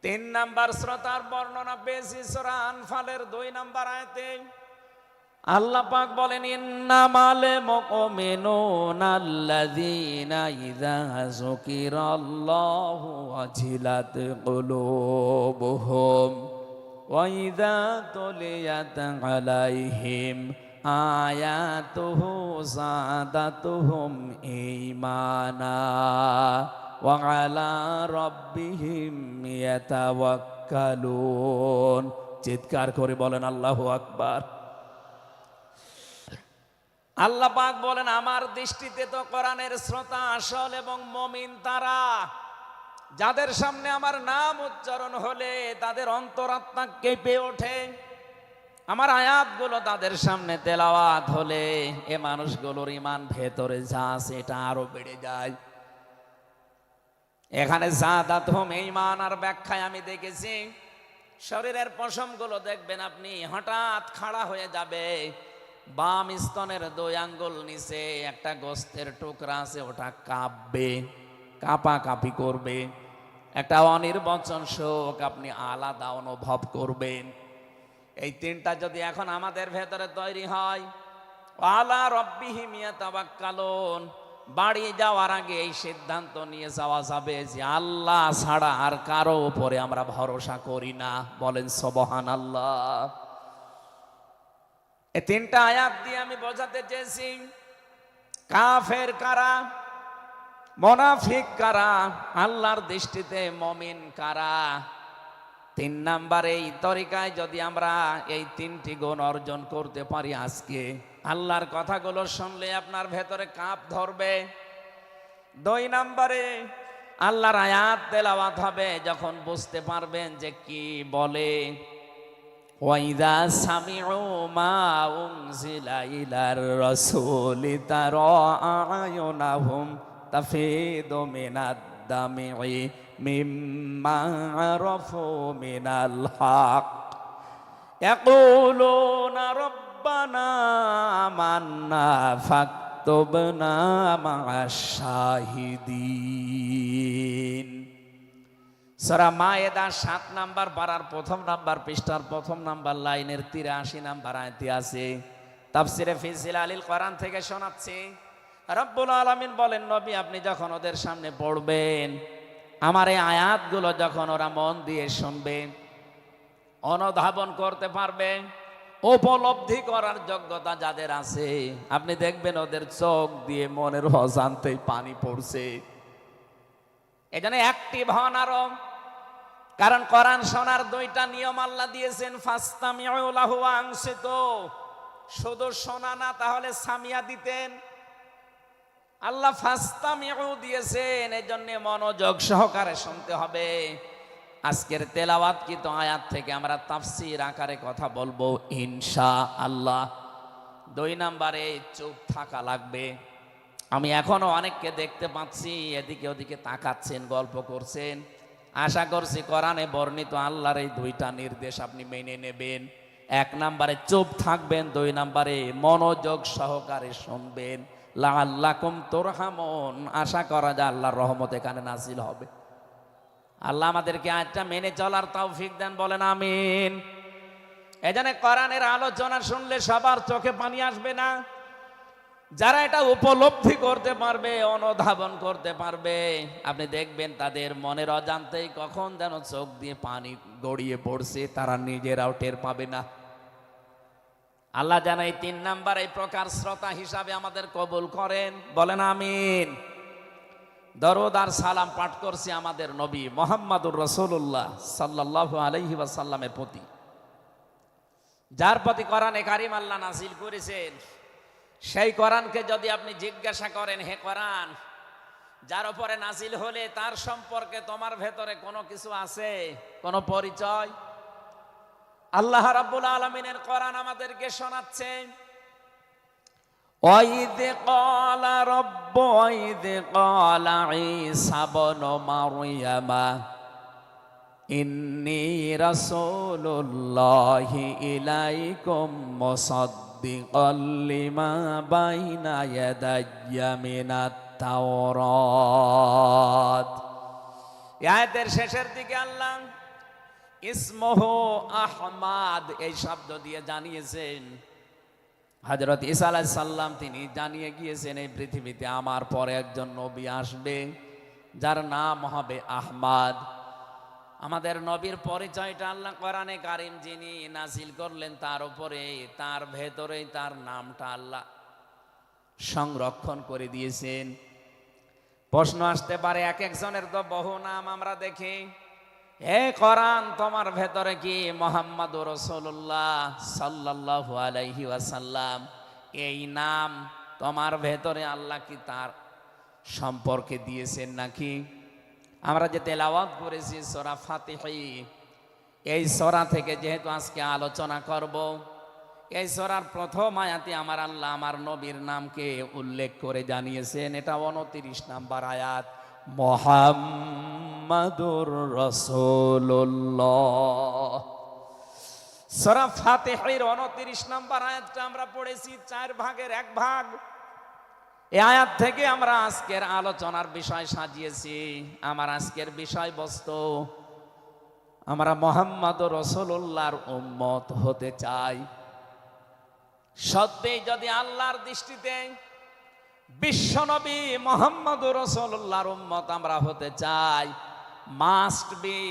3 নাম্বার শ্রোতার বর্ণনা পেয়েছি সূরা আনফালের 2 নম্বর আয়াতে। আল্লাহ পাক বলেন, ইন্নামাল মুমিনুনা আল্লাযীনা ইযা যুকিরাল্লাহু ওয়াজিলাত কুলুবুহুম ওয়া ইযা তুলিয়াত আলাইহিম আয়াতুহু যাদাতুহুম ঈমানা ওয়া আলা রাব্বিহিম ইয়াতাওয়াক্কালুন। চিৎকার করে বলেন আল্লাহু আকবার। আল্লাহ পাক বলেন, আমার দৃষ্টিতে তো কোরআনের শ্রোতা আসল এবং মুমিন তারা, যাদের সামনে আমার নাম উচ্চারণ হলে তাদের অন্তরাত্মা কেঁপে ওঠে, আমার আয়াতগুলো তাদের সামনে তেলাওয়াত হলে এ মানুষগুলোর ঈমান ভেতরে যা আছে এটা আরো বেড়ে যায়। এখানে যাদাতুহুম ঈমান আর ব্যাখ্যায় আমি দেখেছি, শরীরের পশমগুলো দেখবেন আপনি হঠাৎ খাড়া হয়ে যাবে, বাম স্তনের 2 আঙ্গুল নিচে একটা গোস্তের টুকরা আছে, ওটা কাঁপবে, কাঁপাকাঁপি করবে, একটা অনির্বচন শোক আপনি আলাদা অনুভব করবেন। এই 3টা যদি এখন আমাদের ভেতরে তৈরি হয়, আলা রাব্বিহিম ইয়াতাওয়াক্কালুন, বাড়ি যাওয়ার আগে এই সিদ্ধান্ত নিয়ে যাওয়া যাবে যে আল্লাহ ছাড়া আর কারো উপরে আমরা ভরসা করি না। বলেন সুবহানাল্লাহ। এই 3টা আয়াত দিয়ে আমি বোঝাতে চেয়েছি কাফের কারা, মুনাফিক কারা, আল্লাহর দৃষ্টিতে মুমিন কারা। 3 নাম্বার এই তরিকায় যদি আমরা এই 3টি গুণ অর্জন করতে পারি, আজকে আল্লাহর কথাগুলো শুনলে আপনার ভেতরে কাঁপ ধরবে। 2 নাম্বারে আল্লাহর আয়াত তেলাওয়াত হবে, যখন বুঝতে পারবেন যে কি বলে, ওয়াইদা সামিউ মা উনজিলা ইলার রাসূলি তারা আয়ুনাহুম তাফিদু মিনাদ দামি মিম্মা আরাফু মিনাল হক ইয়াকুলুনা রাব্বানা আমান্না ফাকতুবনা মা'আশ শাহিদিন। সূরা মায়েদা 7 নাম্বার পারার 1 নাম্বার পৃষ্ঠার 1 নাম্বার লাইনের 83 নাম্বার আয়াতে আছে। তাফসিরে ফি জিলালিল কোরআন থেকে শোনাচ্ছি, রব্বুল আলামিন বলেন, নবী আপনি যখন ওদের সামনে পড়বেন, আমার এই আয়াতগুলো যখন ওরা মন দিয়ে শুনবে, অনুধাবন করতে পারবে, উপলব্ধি করার যোগ্যতা যাদের আছে, আপনি দেখবেন ওদের চোখ দিয়ে মনের অজান্তেই পানি পড়ছে। এজন্য অ্যাক্টিভ হন আরো, কারণ কোরআন শোনার 2টা নিয়ম আল্লাহ দিয়েছেন, ফাসতামিউ লাহু ওয়া আনসিতু। শুধু শোনা না, তাহলে সামিয়া দিতেন। আল্লাহ ফাস্তামিউ দিয়েছেন, এই জন্য মনোযোগ সহকারে শুনতে হবে। আজকের তেলাওয়াতকৃত আয়াত থেকে আমরা তাফসীর আকারে কথা বলবো ইনশাআল্লাহ। 2 নম্বরে চুপ থাকা লাগবে। আমি এখনো অনেককে দেখতে পাচ্ছি এদিকে ওদিকে তাকাচ্ছেন, গল্প করছেন। আশা করছি কোরআনে বর্ণিত আল্লাহর এই 2টা নির্দেশ আপনি মেনে নেবেন। 1 নম্বরে চুপ থাকবেন, 2 নম্বরে মনোযোগ সহকারে শুনবেন। লাআল্লাকুম তুরহামুন, আশা করা যায় আল্লাহর রহমত এখানে নাজিল হবে। আল্লাহ আমাদেরকে আয়াতটা মেনে চলার তৌফিক দেন, বলেন আমিন। এজন্য কোরআনের আলোচনা শুনলে সবার চোখে পানি আসবে না। যারা এটা উপলব্ধি করতে পারবে, অনুধাবন করতে পারবে, আপনি দেখবেন তাদের মনের অজান্তেই কখন যেন চোখ দিয়ে পানি গড়িয়ে পড়ছে, তারা নিজেরাও টের পাবে না। আল্লাহ যেন এই 3 নাম্বার এই প্রকার শ্রোতা হিসাবে আমাদের কবুল করেন, বলেন আমিন। দরুদ আর সালাম পাঠ করছি আমাদের নবী মুহাম্মদুর রাসূলুল্লাহ সাল্লাল্লাহু আলাইহি ওয়াসাল্লামের প্রতি, যার প্রতি কোরআনে কারীম আল্লাহ নাযিল করেছেন। সেই কোরআনকে যদি আপনি জিজ্ঞাসা করেন, হে কোরআন, যার উপরে নাযিল হলে তার সম্পর্কে তোমার ভেতরে কোনো কিছু আছে, কোনো পরিচয়? আল্লাহ রাব্বুল আলামিনের কোরআন আমাদেরকে শোনাচ্ছেন, ওয়াইদ ক্বালা রাব্বু ওয়াইদ ক্বালা ঈসা ইবনু মারইয়ামা ইন্নী রাসূলুল্লাহি ইলাইকুম মুসাদ্দিকাল লিমা বাইনা ইয়াদাইয়া মিনাত তাওরাত। আয়াতের শেষের দিকে আল্লাহ ইসমুহু আহমাদ এই শব্দ দিয়ে জানিয়েছেন, হযরত ঈসা আলাইহিস সালাম তিনি জানিয়ে গিয়েছেন এই পৃথিবীতে আমার পরে একজন নবী আসবে যার নাম হবে আহমদ। আমাদের নবীর পরিচয়টা আল্লাহ কোরআনে কারীম যিনি নাযিল করলেন তার উপরে, তার ভেতরেই তার নামটা আল্লাহ সংরক্ষণ করে দিয়েছেন। প্রশ্ন আসতে পারে, এক একজনের তো বহু নাম আমরা দেখি। হে কোরআন, তোমার ভেতরে কি মুহাম্মদুর রাসূলুল্লাহ সাল্লাল্লাহু আলাইহি ওয়াসাল্লাম এই নাম তোমার ভেতরে আল্লাহ কি তার সম্পর্কে দিয়েছেন নাকি? আমরা যে তেলাওয়াত করেছি সূরা ফাতিহা, এই সূরা থেকে যেহেতু আজকে আলোচনা করব, এই সূরার প্রথম আয়াতে আমার আল্লাহ আমার নবীর নামকে উল্লেখ করে জানিয়েছেন। এটা 29 নম্বর আয়াত, মুহাম্মাদুর রাসূলুল্লাহ। সূরা ফাতিহার 29 নম্বর আয়াতটা আমরা পড়েছি 4 ভাগের 1 ভাগ। এই আয়াত থেকে আমরা আজকের আলোচনার বিষয় সাজিয়েছি। আমার আজকের বিষয়বস্তু, আমরা মুহাম্মাদুর রাসূলুল্লাহর উম্মত হতে চাই। সত্যি যদি আল্লাহর দৃষ্টিতে বিশ্বনবী মুহাম্মদুর রাসূলুল্লাহর উম্মত আমরা হতে চাই, মাস্ট বি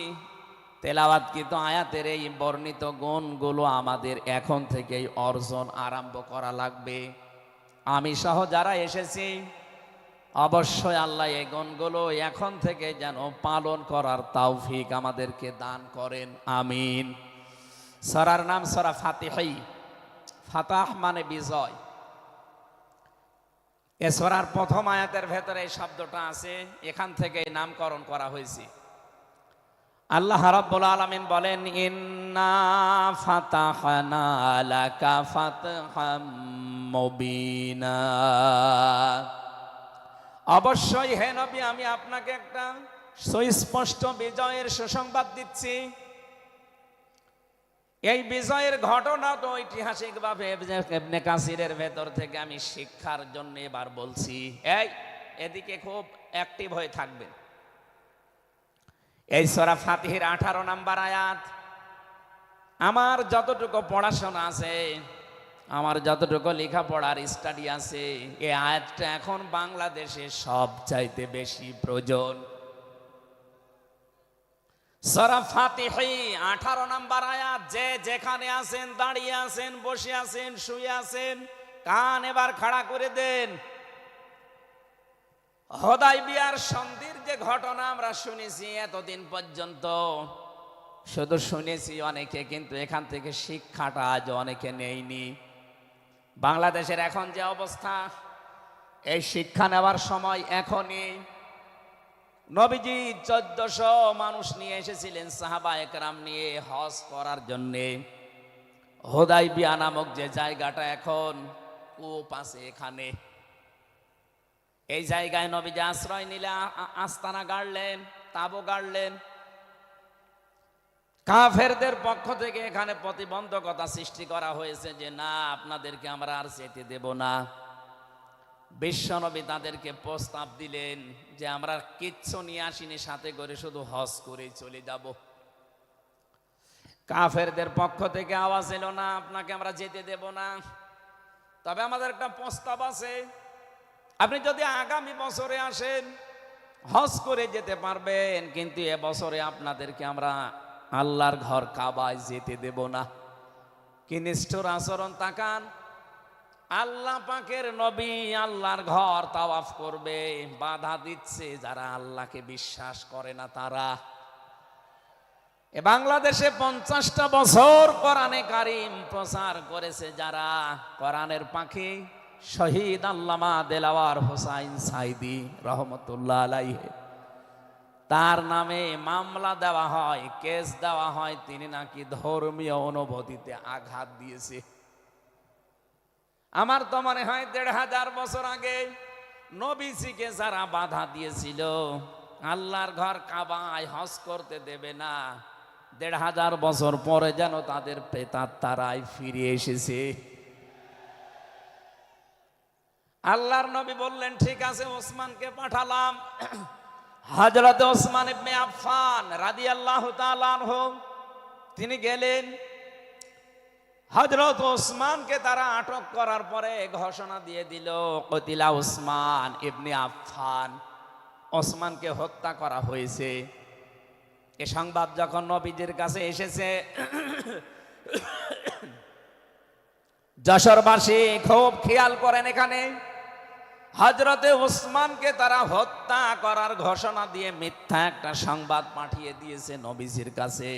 তেলাওয়াতকৃত আয়াতের এই বর্ণিত গুণগুলো আমাদের এখন থেকেই অর্জন আরম্ভ করা লাগবে। আমি সহ যারা এসেছি অবশ্যই আল্লাহ এই গুণগুলো এখন থেকে যেন পালন করার তৌফিক আমাদেরকে দান করেন, আমিন। সূরার নাম সূরা ফাতিহা। ফাতাহ মানে বিজয়। এ সূরার প্রথম আয়াতের ভেতরে এই শব্দটা আছে, এখান থেকে নামকরণ করা হয়েছে। আল্লাহ রাব্বুল আলামিন বলেন, ইন্না ফাতাহনা লাকা ফাতহাম মুবিনা। অবশ্যই হে নবী, আমি আপনাকে একটা সুস্পষ্ট বিজয়ের সুসংবাদ দিচ্ছি। এই বিজয়ের ঘটনা তো ঐতিহাসিকভাবে ইবনে কাসিরের ভেতর থেকে আমি শিক্ষার জন্য এবার বলছি। এদিকে খুব অ্যাক্টিভ হয়ে থাকবেন। এই সূরা ফাতিহার 18 নম্বর আয়াত। আমার যতটুকু পড়াশোনা আছে, আমার যতটুকু লেখাপড়ার স্টাডি আছে, এই আয়াতটা এখন বাংলাদেশে সবচাইতে বেশি প্রয়োজন। সূরা ফাতিহা 18 নম্বর আয়াত। যে যেখানে আছেন, দাঁড়িয়ে আছেন, বসে আছেন, শুয়ে আছেন, কান এবার খাড়া করে দেন। হুদায়বিয়ার সন্ধির যে ঘটনা আমরা শুনেছি এতদিন পর্যন্ত, শুধু শুনেছি অনেকে, কিন্তু এখান থেকে শিক্ষাটা আজ অনেকে নেয়নি। বাংলাদেশের এখন যে অবস্থা, এই শিক্ষা নেওয়ার সময় এখনই। নবীজি 1400 মানুষ নিয়ে এসেছিলেন সাহাবা একরাম নিয়ে হজ করার জন্যে। হুদাইবিয়া নামক যে জায়গাটা এখন কূপ আছে এখানে, এই জায়গায় নবীজি আশ্রয় নিলে আস্তানা গাড়লেন, তাবু গাড়লেন। কাফেরদের পক্ষ থেকে এখানে প্রতিবন্ধকতা সৃষ্টি করা হয়েছে যে না, আপনাদেরকে আমরা আর যেতে দেব না। বিশ্বনবী তাদেরকে প্রস্তাব দিলেন যে আমরা কিচ্ছু নিয়ে আসিনি সাথে করে, শুধু হজ করেই চলে যাব। কাফেরদের পক্ষ থেকে আওয়াজ এলো না, আপনাকে আমরা যেতে দেব না, তবে আমাদের একটা প্রস্তাব আছে, আপনি যদি আগামী বছরে আসেন হজ করে যেতে পারবেন, কিন্তু এবছরে আপনাদেরকে আমরা আল্লাহর ঘর কাবায় যেতে দেব না। কি নিষ্ঠুর আচরণ তাকান! আল্লাহ পাকের নবী আল্লাহর ঘর তাওয়াফ করবে, বাধা দিচ্ছে যারা আল্লাহকে বিশ্বাস করে না তারা। এ বাংলাদেশে 50টা বছর কোরআনে কারিম প্রচার করেছে যারা, কোরআনের পাখি শহীদ আল্লামা দেলাওয়ার হোসাইন সাইদি রহমতুল্লাহ আলাইহি, তার নামে মামলা দেওয়া হয়, কেস দেওয়া হয়, তিনি নাকি ধর্মীয় অনুভূতিতে আঘাত দিয়েছে। আমার তো মনে হয় 1500 বছর আগে নবীজিকে যারা বাধা দিয়েছিল আল্লাহর ঘর কাবায় হজ করতে দেবে না, 1500 বছর পরে যেন তাদের প্রেতাত্মারাই ফিরে এসেছে। আল্লাহর নবী বললেন ঠিক আছে, ওসমানকে পাঠালাম। হযরত ওসমান ইবনে আফফান রাদিয়াল্লাহু তাআলা আনহু তিনি গেলেন। হযরত ওসমানকে তারা আটক করার পরে ঘোষণা দিয়ে দিল কতিলা ওসমান ইবনে আফফান, ওসমানকে হত্যা করা হয়েছে। এ সংবাদ যখন নবীজির কাছে এসেছে, যশোরবাসী খুব খেয়াল করেন, এখানে হযরতে ওসমানকে তারা হত্যা করার ঘোষণা দিয়ে মিথ্যা একটা সংবাদ পাঠিয়ে দিয়েছে নবীজির কাছে।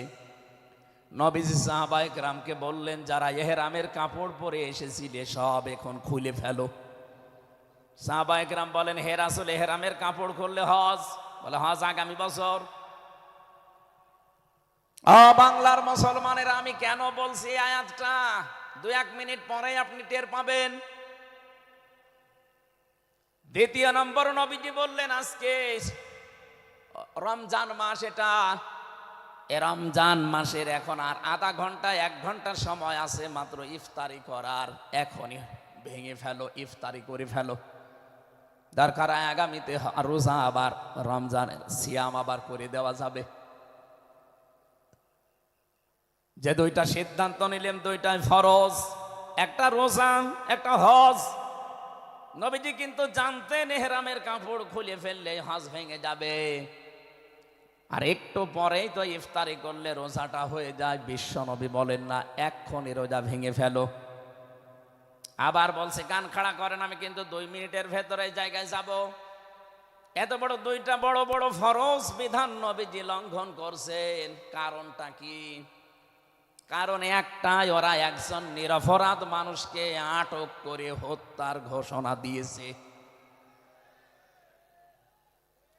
নবীজি সাহাবায়ে কেরামকে বললেন, যারা ইহরামের কাপড় পরে এসেছিলে সব এখন খুলে ফেলো। সাহাবায়ে কেরাম বলেন, হে রাসূল, ইহরামের কাপড় খুললে হজ? বলে হজ আগামী বছর। বাংলার মুসলমানেরা, আমি কেন বলছি এই আয়াতটা 2-1 মিনিট পরে আপনি টের পাবেন। দ্বিতীয় নম্বর, নবীজি বললেন আজকে রমজান মাস, এটা এ রমজান মাসের এখন আর আধা ঘন্টা 1 ঘন্টার সময় আছে মাত্র ইফতারি করার, এখনই ভেঙে ফেলো, ইফতারি করে ফেলো। দরকার আগামীতে রোজা আবার রমজানের সিয়াম আবার করে দেওয়া যাবে। যে 2টা সিদ্ধান্ত নিলেন 2টাই ফরজ, একটা রোজা একটা হজ। নবীজি কিন্তু জানতেন ইহরামের কাপড় খুলে ফেললে হজ ভেঙে যাবে, আর একটু পরেই তো ইফতারি করলে রোজাটা হয়ে যায়। বিশ্ব নবী বলেন না এক্ষুনি রোজা ভেঙে ফেলো। আবার বলছে কান খাড়া করেন, আমি কিন্তু 2 মিনিটের ভেতরে জায়গায় যাব। এত বড় 2টা বড় বড় ফরজ বিধান নবীজি লঙ্ঘন করছেন, কারণটা কি? কারণ একটাই, ওরা একজন নিরপরাধ মানুষকে আটক করে হত্যার ঘোষণা দিয়েছে।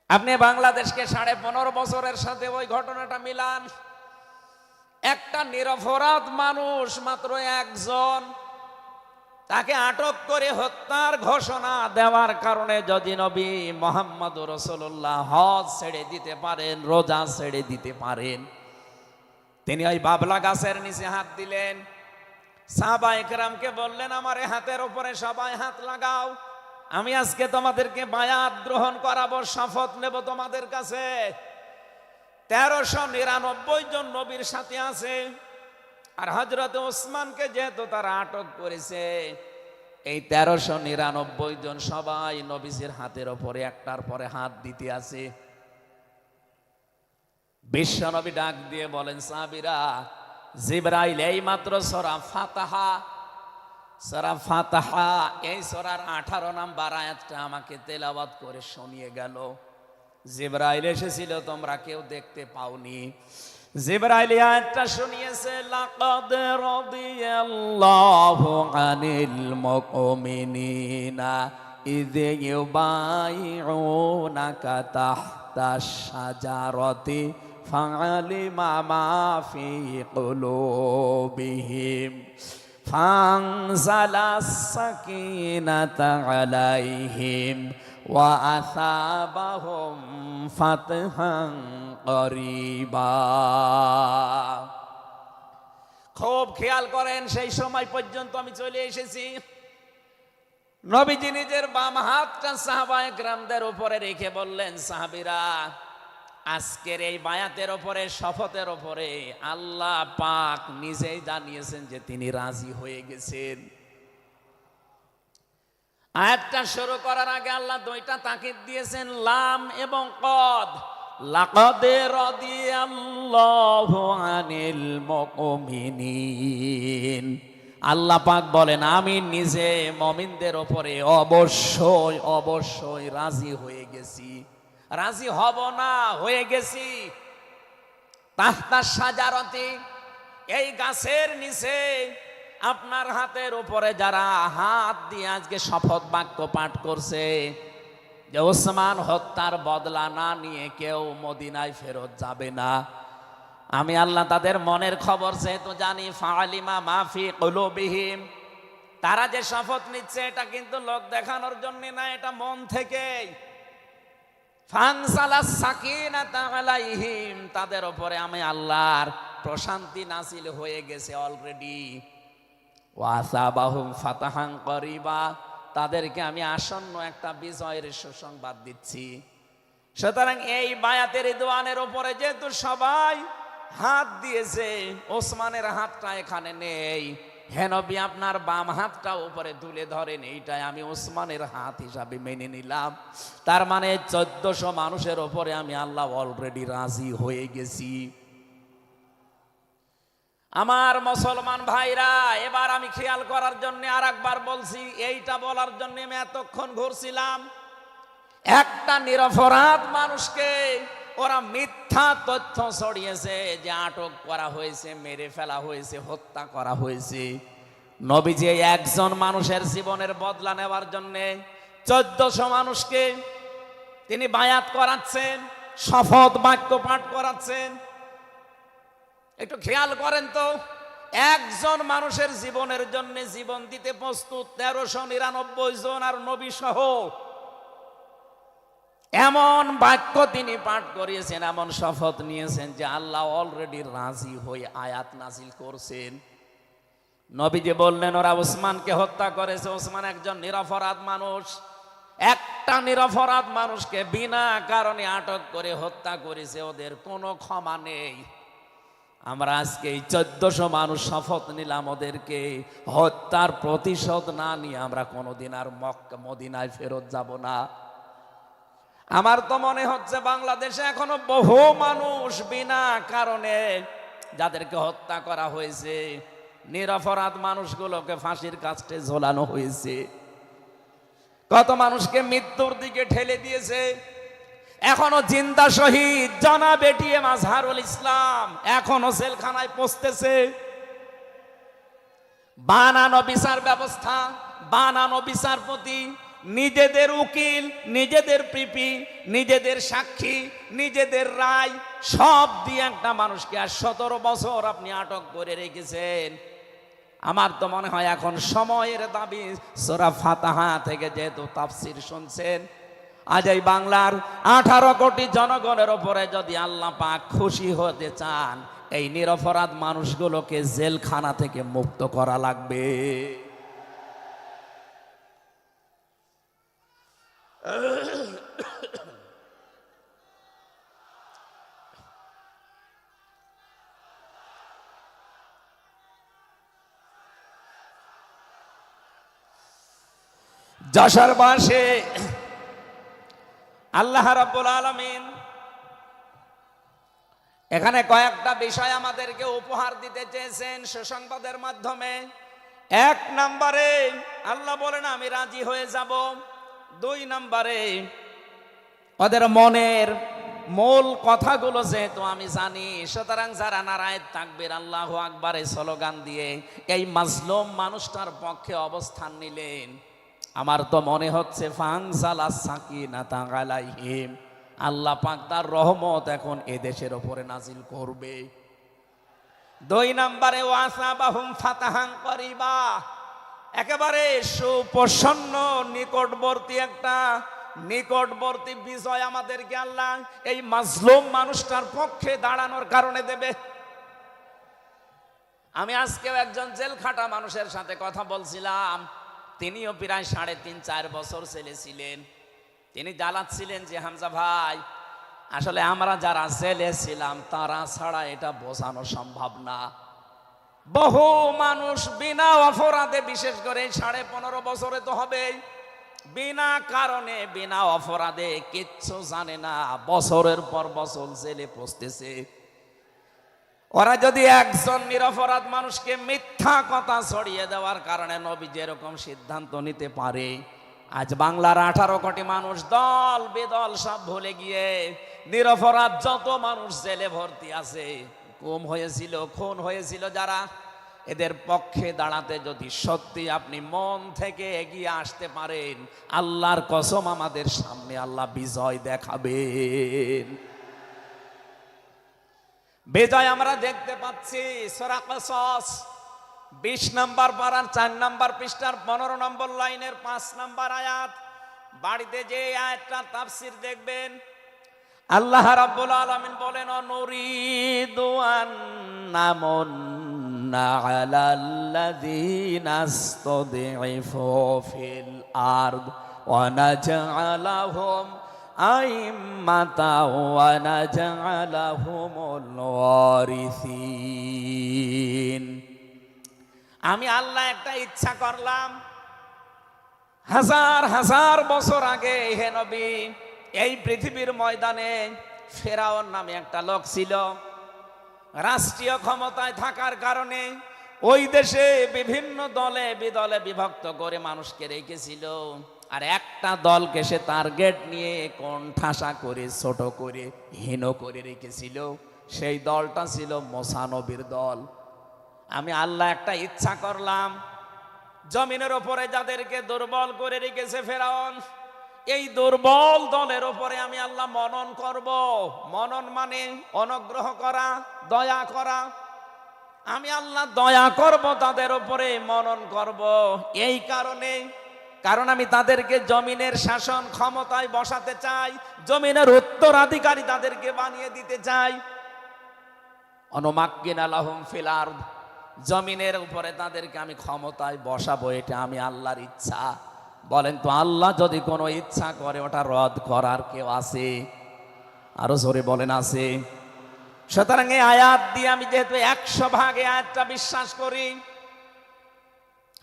আপনি বাংলাদেশকে 15.5 বছরের সাথে ওই ঘটনাটা মিলান। একটা নিরপরাধ মানুষ, মাত্র একজন, তাকে আটক করে হত্যার ঘোষণা দেওয়ার কারণে যদি নবী মুহাম্মদুর রাসূলুল্লাহ হজ ছেড়ে দিতে পারেন, রোজা ছেড়ে দিতে পারেন, তিনি ওই বাবলা গাছের নিচে হাত দিলেন। সাহাবায়ে কেরামকে বললেন, আমার এই হাতের উপরে সবাই হাত লাগাও, আমি আজকে তোমাদেরকে বায়াত গ্রহণ করাবো, শপথ নেব তোমাদের কাছে। 1399 জন নবীর সাথে আছে, আর হযরত ওসমানকে যেহেতু তারা আটক করেছে, এই 1399 জন সবাই নবীজির হাতের উপরে একটার পরে হাত দিতে আছে। বিশ্ব নবী ডাক দিয়ে বলেন, সাহাবীরা, জিবরাইল এই মাত্র সূরা ফাতিহা এই সূরার 18 নম্বর আয়াতটা আমাকে তেলাওয়াত করে শুনিয়ে গেল। জিবরাইল এসেছিল, তোমরা কেউ দেখতে পাওনি। জিবরাইল আয়াতটা শুনিয়েছে, লাকাদ রাদিয়াল্লাহু আনিল মুমিনিনা ইযে ইউবাইউনাকা তাহতাশ শাজারাতি ফাআলিমা মা ফি কুলুবিহিম ফানজালাস সাকিনাতা আলাইহিম ওয়া আসাবাহুম ফাতহান করিবা। খুব খেয়াল করেন, সেই সময় পর্যন্ত আমি চলে এসেছি। নবীজি নিজের বাম হাতটা সাহাবায়ে কেরামদের উপরে রেখে বললেন, সাহাবীরা, আজকের এই বায়াতের উপরে, শপথের উপরে আল্লাহ পাক নিজেই জানিয়েছেন যে তিনি রাজি হয়ে গেছেন। আয়াতটা শুরু করার আগে আল্লাহ দুইটা তাকিদ দিয়েছেন, লাম এবং কদ। লাকাদ রাদিয়াল্লাহু আনিল মুমিনিন। আল্লাহ পাক বলেন, আমি নিজে মুমিনদের উপরে অবশ্যই অবশ্যই রাজি হয়ে গেছি। রাজি হব না, হয়ে গেছি। তাহতা শাজারাতি, এই গাছের নিচে আপনার হাতের উপরে যারা হাত দিয়ে আজকে শপথ বাক্য পাঠ করছে যে ওসমান হত্যার বদলা না নিয়ে কেউ মদিনায় ফেরত যাবে না, আমি আল্লাহ তাদের মনের খবর যেহেতু জানি, ফাআলিমা মা ফি কুলুবিহিম, তারা যে শপথ নিচ্ছে এটা কিন্তু লোক দেখানোর জন্য না, এটা মন থেকেই। ফানজালাস সাকিনাতা আলাইহিম, তাদের উপরে আমি আল্লাহর প্রশান্তি নাযিল হয়ে গেছে অলরেডি। ওয়া আসাবাহুম ফাতাহান করিবা, তাদেরকে আমি আসন্ন একটা বিজয়ের সুসংবাদ দিচ্ছি। সুতরাং এই বায়াতের রিদওয়ানের উপরে যেহেতু সবাই হাত দিয়েছে, ওসমানের হাতটা এখানে নেই, হে নবী আপনার বাম হাতটা উপরে তুলে ধরেন, এইটাই আমি ওসমানের হাত হিসাবে মেনে নিলাম। তার মানে 1400 মানুষের উপরে আমি আল্লাহ অলরেডি রাজি হয়ে গেছি। আমার মুসলমান ভাইরা, এবার আমি খেয়াল করার জন্য আর একবার বলছি, এইটা বলার জন্য আমি এতক্ষণ ঘুরছিলাম। একটা নিরপরাধ মানুষকে ওরা মিথ্যা তথ্য ছড়িয়েছে যে আটক করা হয়েছে, মেরে ফেলা হয়েছে, হত্যা করা হয়েছে। নবীজি একজন মানুষের জীবনের বদলা নেওয়ার জন্য 1400 মানুষকে তিনি বায়াত করাচ্ছেন, শপথ বাক্য পাঠ করাচ্ছেন। একটু খেয়াল করেন তো, একজন মানুষের জীবনের জন্য জীবন দিতে প্রস্তুত 1399 জন, আর নবী সহ। এমন বাক্য তিনি পাঠ করিয়েছেন, এমন শপথ নিয়েছেন যে আল্লাহ অলরেডি রাজি হয়ে আয়াত নাজিল করছেন। নবীজি বললেন ওরা ওসমানকে হত্যা করেছে, ওসমান একজন নিরপরাধ মানুষ। একটা নিরপরাধ মানুষকে বিনা কারণে আটক করে হত্যা করেছে, ওদের কোনো ক্ষমা নেই। আমরা আজকে এই 1400 মানুষ শপথ নিলাম, ওদেরকে হত্যার প্রতিশোধ না নিয়ে আমরা কোনোদিন আর মক্কা মদিনায় ফেরত যাব না। আমার তো মনে হচ্ছে বাংলাদেশে এখনো বহু মানুষ বিনা কারণে যাদেরকে হত্যা করা হয়েছে, নিরপরাধ মানুষগুলোকে ফাঁসির কাস্টে ঝোলানো হয়েছে, কত মানুষকে মৃত্যুর দিকে ঠেলে দিয়েছে। এখনো জিন্দা শহীদ জনাব এটিএম আজহারুল ইসলাম এখনো জেলখানায় পচতেছে। বানানো বিচার ব্যবস্থা, বানানো বিচারপতি, নিজেদের উকিল, নিজেদের পিপি, নিজেদের সাক্ষী, নিজেদের রায় সব দিয়ে একটা মানুষকে আর 17 বছর আপনি আটক করে রেখেছেন। আমার তো মনে হয় এখন সময়ের দাবি, সূরা ফাতিহা থেকে যেহেতু তাফসীর শুনছেন, আজ এই বাংলার 18 কোটি জনগণের উপরে যদি আল্লাহ পাক খুশি হতে চান, এই নিরপরাধ মানুষগুলোকে জেলখানা থেকে মুক্ত করা লাগবে। যশোরবাসী, আল্লাহ রাব্বুল আলামিন এখানে কয়েকটা বিষয় আমাদেরকে উপহার দিতে চেয়েছেন সুসংবাদের মাধ্যমে। 1 নম্বরে আল্লাহ বলেন আমি রাজি হয়ে যাব। 2 নম্বরে ওদের মনের মূল কথাগুলো যেহেতু আমি জানি, সুতরাং যারা নারায়ে তাকবীর আল্লাহু আকবার স্লোগান দিয়ে এই মাজলুম মানুষটার পক্ষে অবস্থান নিলেন, আমার তো মনে হচ্ছে ফানজালা সাকিনাতা আলাইহিম, আল্লাহ পাক তার রহমত এখন এদেশের উপরে নাজিল করবে। 2 নম্বরে ওয়াসাবাহুম ফাতাহান করিবা, একেবারে সুপ্রসন্ন নিকটবর্তী বিজয় আমাদেরকে আল্লাহ এই মাজলুম মানুষটার পক্ষে দাঁড়ানোর কারণে দেবে। আমি আজকেও একজন জেল খাটা মানুষের সাথে কথা বলছিলাম, তিনিও প্রায় 3.5-4 বছর ছেলে ছিলেন। তিনি জ্বালাচ্ছিলেন যে হামজা ভাই, আসলে আমরা যারা জেলে ছিলাম তারা ছাড়া এটা বোঝানো সম্ভব না। বহু মানুষ বিনা অপরাধে, বিশেষ করে 15.5 বছরে তো হবেই, বিনা কারণে বিনা অপরাধে কিচ্ছু জানে না, বছরের পর বছর জেলে পচতেছে। ওরা যদি একজন নিরপরাধ মানুষকে মিথ্যা কথা ছড়িয়ে দেওয়ার কারণে নবী যেরকম সিদ্ধান্ত নিতে পারে, আজ বাংলার 18 কোটি মানুষ দল বেদল সব ভুলে গিয়ে নিরপরাধ যত মানুষ জেলে ভর্তি আছে, গুম হয়েছিল, খুন হয়েছিল যারা, এদের পক্ষে দাঁড়াতে যদি সত্যি আপনি মন থেকে এগিয়ে আসতে পারেন, আল্লাহর কসম আমাদের সামনে আল্লাহ বিজয় দেখাবেন। বিজয় আমরা দেখতে পাচ্ছি সূরা কসস 20 নম্বর পারার 4 নম্বর পৃষ্ঠার 15 নম্বর লাইনের 5 নম্বর আয়াত। বাড়িতে যে আয়াতটা তাফসীর দেখবেন, আল্লাহ রাব্বুল আলামিন বলেন, নুরিদু আন্নামুন্না আলাল্লাযীনা ইসতাদঈফু ফিল আরদ ওয়া নাজআলাহুম আইম্মাতাও ওয়া নাজআলাহুমুল ওয়ারিসিন। আমি আল্লাহ একটা ইচ্ছা করলাম, হাজার হাজার বছর আগে হে নবী, এই পৃথিবীর ময়দানে ফেরাউন নামে একটা লোক ছিল। রাষ্ট্রীয় ক্ষমতায় থাকার কারণে ওই দেশে বিভিন্ন দলে বিদলে বিভক্ত করে মানুষকে রেখেছিল, আর একটা দলকে সে টার্গেট নিয়ে কোণঠাসা করে, ছোট করে, হীন করে রেখেছিল। সেই দলটা ছিল মুসা নবীর দল। আমি আল্লাহ একটা ইচ্ছা করলাম, জমিনের উপরে যাদেরকে দুর্বল করে রেখেছে ফেরাউন, এই দুর্বল দলের উপরে আমি আল্লাহ মনন করব। মনন মানে অনুগ্রহ করা, দয়া করা। আমি আল্লাহ দয়া করব তাদের উপরে, মনন করব। এই কারণ আমি তাদেরকে জমিনের শাসন ক্ষমতায় বসাতে চাই, জমিনের উত্তরাধিকারী তাদেরকে বানিয়ে দিতে চাই। অনুমাক্কিনা লাহুম ফিল আরদ, জমিনের উপরে তাদেরকে আমি ক্ষমতায় বসাবো, এটা আমি আল্লাহর ইচ্ছা। বলেন তো, আল্লাহ যদি কোনো ইচ্ছা করে ওটা রদ করার কেউ আছে? আরো জোরে বলেন, আছে। সুতরাং এই আয়াত দিয়ে আমি যেহেতু 100% আয়াতটা বিশ্বাস করি,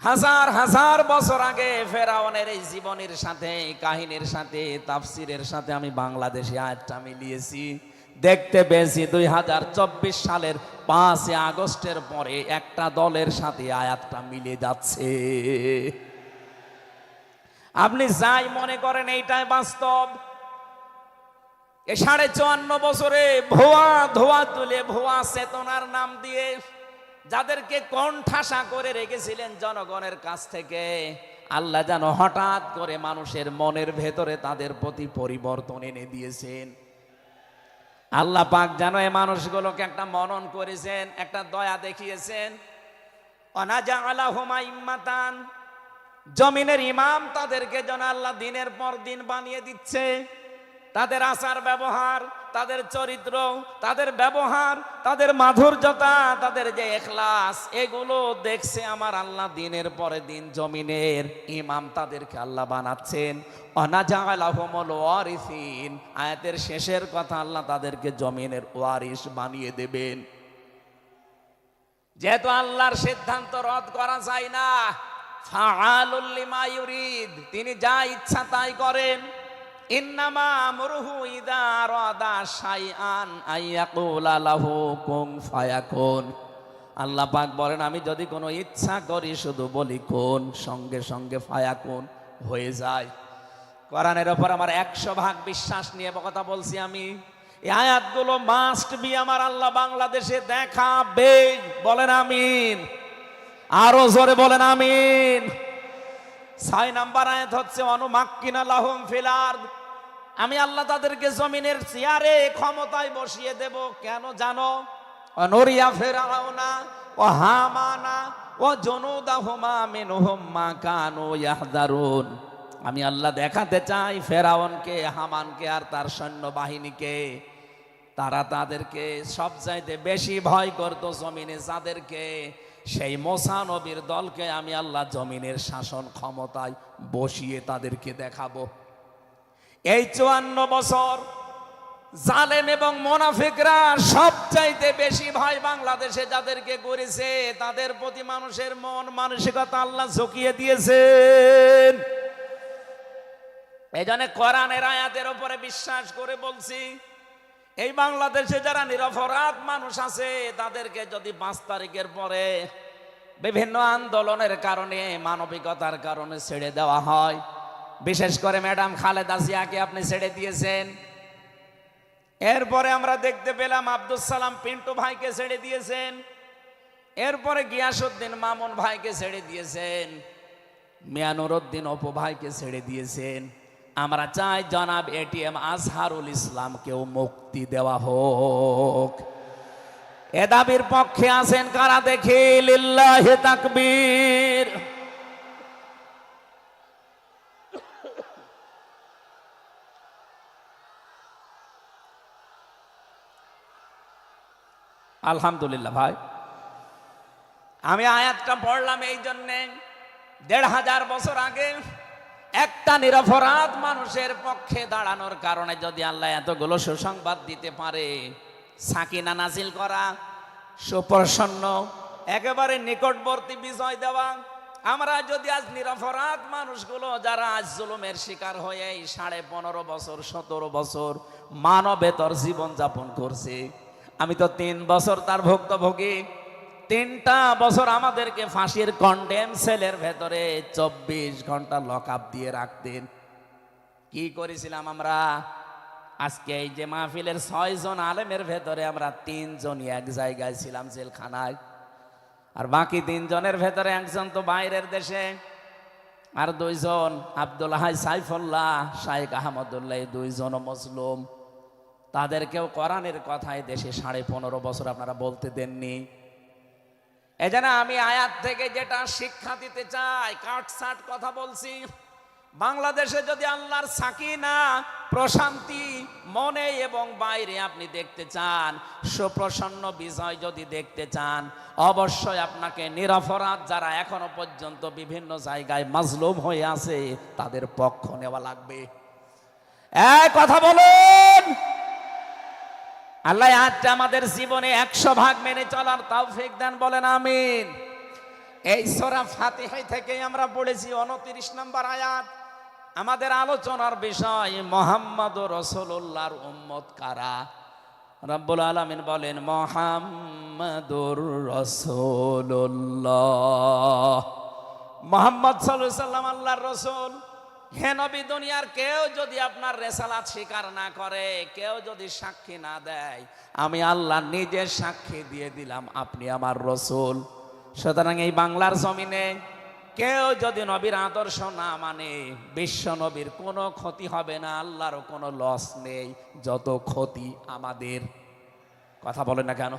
হাজার হাজার বছর আগে ফেরাউনের এই জীবনের সাথে, কাহিনীর সাথে, তাফসিরের সাথে আমি বাংলাদেশে আয়াতটা মিলিয়েছি। দেখতে পেয়েছি 2024 সালের 5 আগস্টের পরে একটা দলের সাথে আয়াতটা মিলে যাচ্ছে। আপনি যাই মনে করেন এইটাই বাস্তব। এই 54 বছরে ধোয়া তুলে, ভুয়া চেতনার নাম দিয়ে যাদেরকে কোণঠাসা করে রেখেছিলেন জনগণের কাছ থেকে, আল্লাহ যেন হঠাৎ করে মানুষের মনের ভেতরে তাদের প্রতি পরিবর্তন এনে দিয়েছেন। আল্লাহ পাক যেন এই মানুষগুলোকে একটা মনন করেছেন, একটা দয়া দেখিয়েছেন। ওয়ানাজআলাহুম আইম্মাতান, জমিনের ইমাম তাদেরকে যেন আল্লাহ দিনের পর দিন বানিয়ে দিচ্ছে। তাদের আচার ব্যবহার, তাদের চরিত্র, তাদের ব্যবহার, তাদের মাধুর্যতা, তাদের যে ইখলাস, এগুলো দেখছে আমার আল্লাহ দিনের পরে দিন জমিনের ইমাম তাদেরকে আল্লাহ বানাচ্ছেন। ওয়ানাজআলাহুমুল ওয়ারিসিন, আয়াতের শেষের কথা, আল্লাহ তাদেরকে জমিনের ওয়ারিস বানিয়ে দেবেন। যেহেতু আল্লাহর সিদ্ধান্ত রদ করা যায় না, ফাআলুল লিমা ইউরিদ, তিনি যা ইচ্ছা তাই করেন। ইন্নামা আমরুহু ইযা আরাদা শাইআন আইয়াকুলা লাহু কুন ফায়াকুন। আল্লাহ পাক বলেন, আমি যদি কোনো ইচ্ছা করি শুধু বলি কোন, সঙ্গে সঙ্গে ফায়াকুন হয়ে যায়। কোরআনের উপর আমার 100% বিশ্বাস নিয়ে কথা বলছি আমি। এই আয়াতগুলো মাস্ট বি আমার আল্লাহ বাংলাদেশে দেখাবে। বলেন আমিন, আরো জোরে বলেন আমিন। 6 নাম্বার আয়াত হচ্ছে অনুমাক্কিনা লাহুম ফিল আরদ, আমি আল্লাহ তাদেরকে জমিনের চেয়ারে ক্ষমতায় বসিয়ে দেব। কেন জানো? অনুরিয়া ফিরাউনা ও হামানা ও জুনুদাহুমা মিনহুম মা কানু ইয়াহদারুন, আমি আল্লাহ দেখাতে চাই ফেরাউনকে, হামানকে আর তার সৈন্যবাহিনীকে, তারা তাদেরকে সবচাইতে বেশি ভয় করত জমিনে যাদেরকে, সেই মুসা নবীর দলকে আমি আল্লাহ জমিনের শাসন ক্ষমতায় বসিয়ে তাদেরকে দেখাবো। এই 54 বছর জালেম এবং মুনাফিকরা সবচাইতে বেশি ভয় বাংলাদেশে যাদেরকে করেছে, তাদের প্রতি মানুষের মন মানসিকতা আল্লাহ ঝুঁকিয়ে দিয়েছেন। এই জন্য কোরআনের আয়াতের উপরে বিশ্বাস করে বলছি, এই বাংলাদেশে যারা নিরপরাধ মানুষ আছে তাদেরকে যদি 5 তারিখের পরে বিভিন্ন আন্দোলনের কারণে, মানবিকতার কারণে ছেড়ে দেওয়া হয়, বিশেষ করে ম্যাডাম খালেদা জিয়াকে আপনি ছেড়ে দিয়েছেন, এরপরে আমরা দেখতে পেলাম আব্দুল সালাম পিন্টু ভাইকে ছেড়ে দিয়েছেন, এরপরে গিয়াসউদ্দিন মামুন ভাইকে ছেড়ে দিয়েছেন, মিয়ানুরউদ্দিন অপু ভাইকে ছেড়ে দিয়েছেন, আমরা চাই জনাব এটিএম আজহারুল ইসলামকেও মুক্তি দেওয়া হোক। এ দাবির পক্ষে আছেন কারা দেখি? লিল্লাহি তাকবীর। আলহামদুলিল্লাহ ভাই, আমি আয়াতটা পড়লাম এই জন্যে, 1500 বছর আগে একটা নিরপরাধ মানুষের পক্ষে দাঁড়ানোর কারণে যদি আল্লাহ এতগুলো সুসংবাদ দিতে পারে, সাকিনা নাজিল করা, সুপ্রসন্ন একেবারে নিকটবর্তী বিজয় দেওয়া, আমরা যদি আজ নিরপরাধ মানুষগুলো যারা আজ জুলুমের শিকার হয়ে 15.5 বছর 17 বছর মানবেতর জীবন যাপন করছে, আমি তো 3 বছর তার ভুক্তভোগী, 3টা বছর আমাদেরকে ফাঁসির কন্ডেম সেলের ভেতরে 24 ঘন্টা লক আপ দিয়ে রাখতেন। কি করেছিলাম আমরা? আজকে এই যে মাহফিলের 6 জন আলেমের ভেতরে আমরা 3 জনই এক জায়গায় ছিলাম জেলখানায়, আর বাকি 3 জনের ভেতরে একজন তো বাইরের দেশে, আর 2 জন আব্দুল হাই সাইফুল্লাহ, শাইখ আহমদুল্লাহ, 2 জন মুসলিম, তাদেরকেও কোরআনের কথায় দেশে 15.5 বছর আপনারা বলতে দেননি। এজন্য আমি আয়াত থেকে যেটা শিক্ষা দিতে চাই, কাটছাট কথা বলছি, বাংলাদেশে যদি আল্লাহর সাকিনা প্রশান্তি মনে এবং বাইরে আপনি দেখতে চান, সুপ্রসন্ন বিজয় যদি দেখতে চান, অবশ্যই আপনাকে নিরপরাধ যারা এখনো পর্যন্ত বিভিন্ন জায়গায় মাজলুম হয়ে আছে তাদের পক্ষ নেওয়া লাগবে। এই কথা বলুন। আল্লাহ আজকে আমাদের জীবনে 100% মেনে চলার তৌফিক দান, বলেন আমিন। এই সূরা ফাতিহা থেকে আমরা পড়েছি 29 নম্বর আয়াত। আমাদের আলোচনার বিষয় মুহাম্মদুর রাসূলুল্লাহর উম্মত কারা? রব্বুল আলামিন বলেন মুহাম্মদুর রাসূলুল্লাহ, মুহাম্মদ সাল্লাল্লাহু আলাইহি সাল্লাম আল্লাহর রাসূল। হে নবী, দুনিয়ার কেউ যদি আপনার রেসালাত স্বীকার না করে, কেউ যদি সাক্ষী না দেয়, আমি আল্লাহ নিজে সাক্ষী দিয়ে দিলাম আপনি আমার রাসূল। সুতরাং এই বাংলার জমিনে কেউ যদি নবীর আদর্শ না মানে, বিশ্ব নবীর কোনো ক্ষতি হবে না, আল্লাহরও কোনো লস নেই, যত ক্ষতি আমাদের। কথা বলেন না কেন?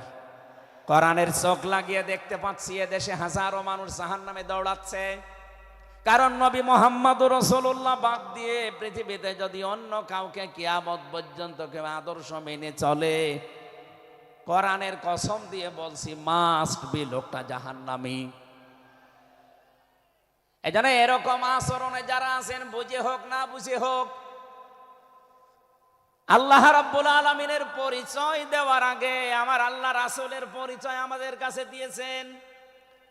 কোরআনের চোখ লাগিয়ে দেখতে পাচ্ছি এদেশে হাজারো মানুষ জাহান্নামে দৌড়াচ্ছে, কারণ নবী মুহাম্মদুর রাসূলুল্লাহ বাদ দিয়ে পৃথিবীতে যদি অন্য কাউকে কিয়ামত পর্যন্ত কেউ আদর্শ মেনে চলে, কোরআনের কসম দিয়ে বলছি মাস্ট বি লোকটা জাহান্নামী। এজন্য এরকম আচরণে যারা আছেন, বুঝে হোক না বুঝে হোক, আল্লাহ রাব্বুল আলামিনের পরিচয় দেওয়ার আগে আমার আল্লাহ রাসূলের পরিচয় আমাদের কাছে দিয়েছেন।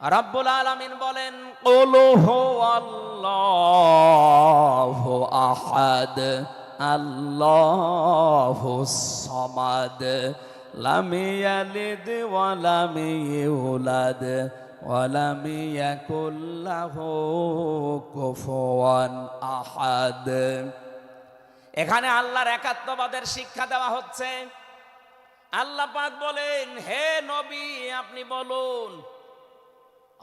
রাব্বুল আলামিন বলেন কুল হুয়াল্লাহু আহাদ আল্লাহুস সামাদ লাম ইয়ালিদ ওয়া লাম ইউলাদ ওয়া লাম ইয়াকুল লাহু কুফুয়ান আহাদ। এখানে আল্লাহর একাত্মবাদের শিক্ষা দেওয়া হচ্ছে। আল্লাহ পাক বলেন হে নবী আপনি বলুন,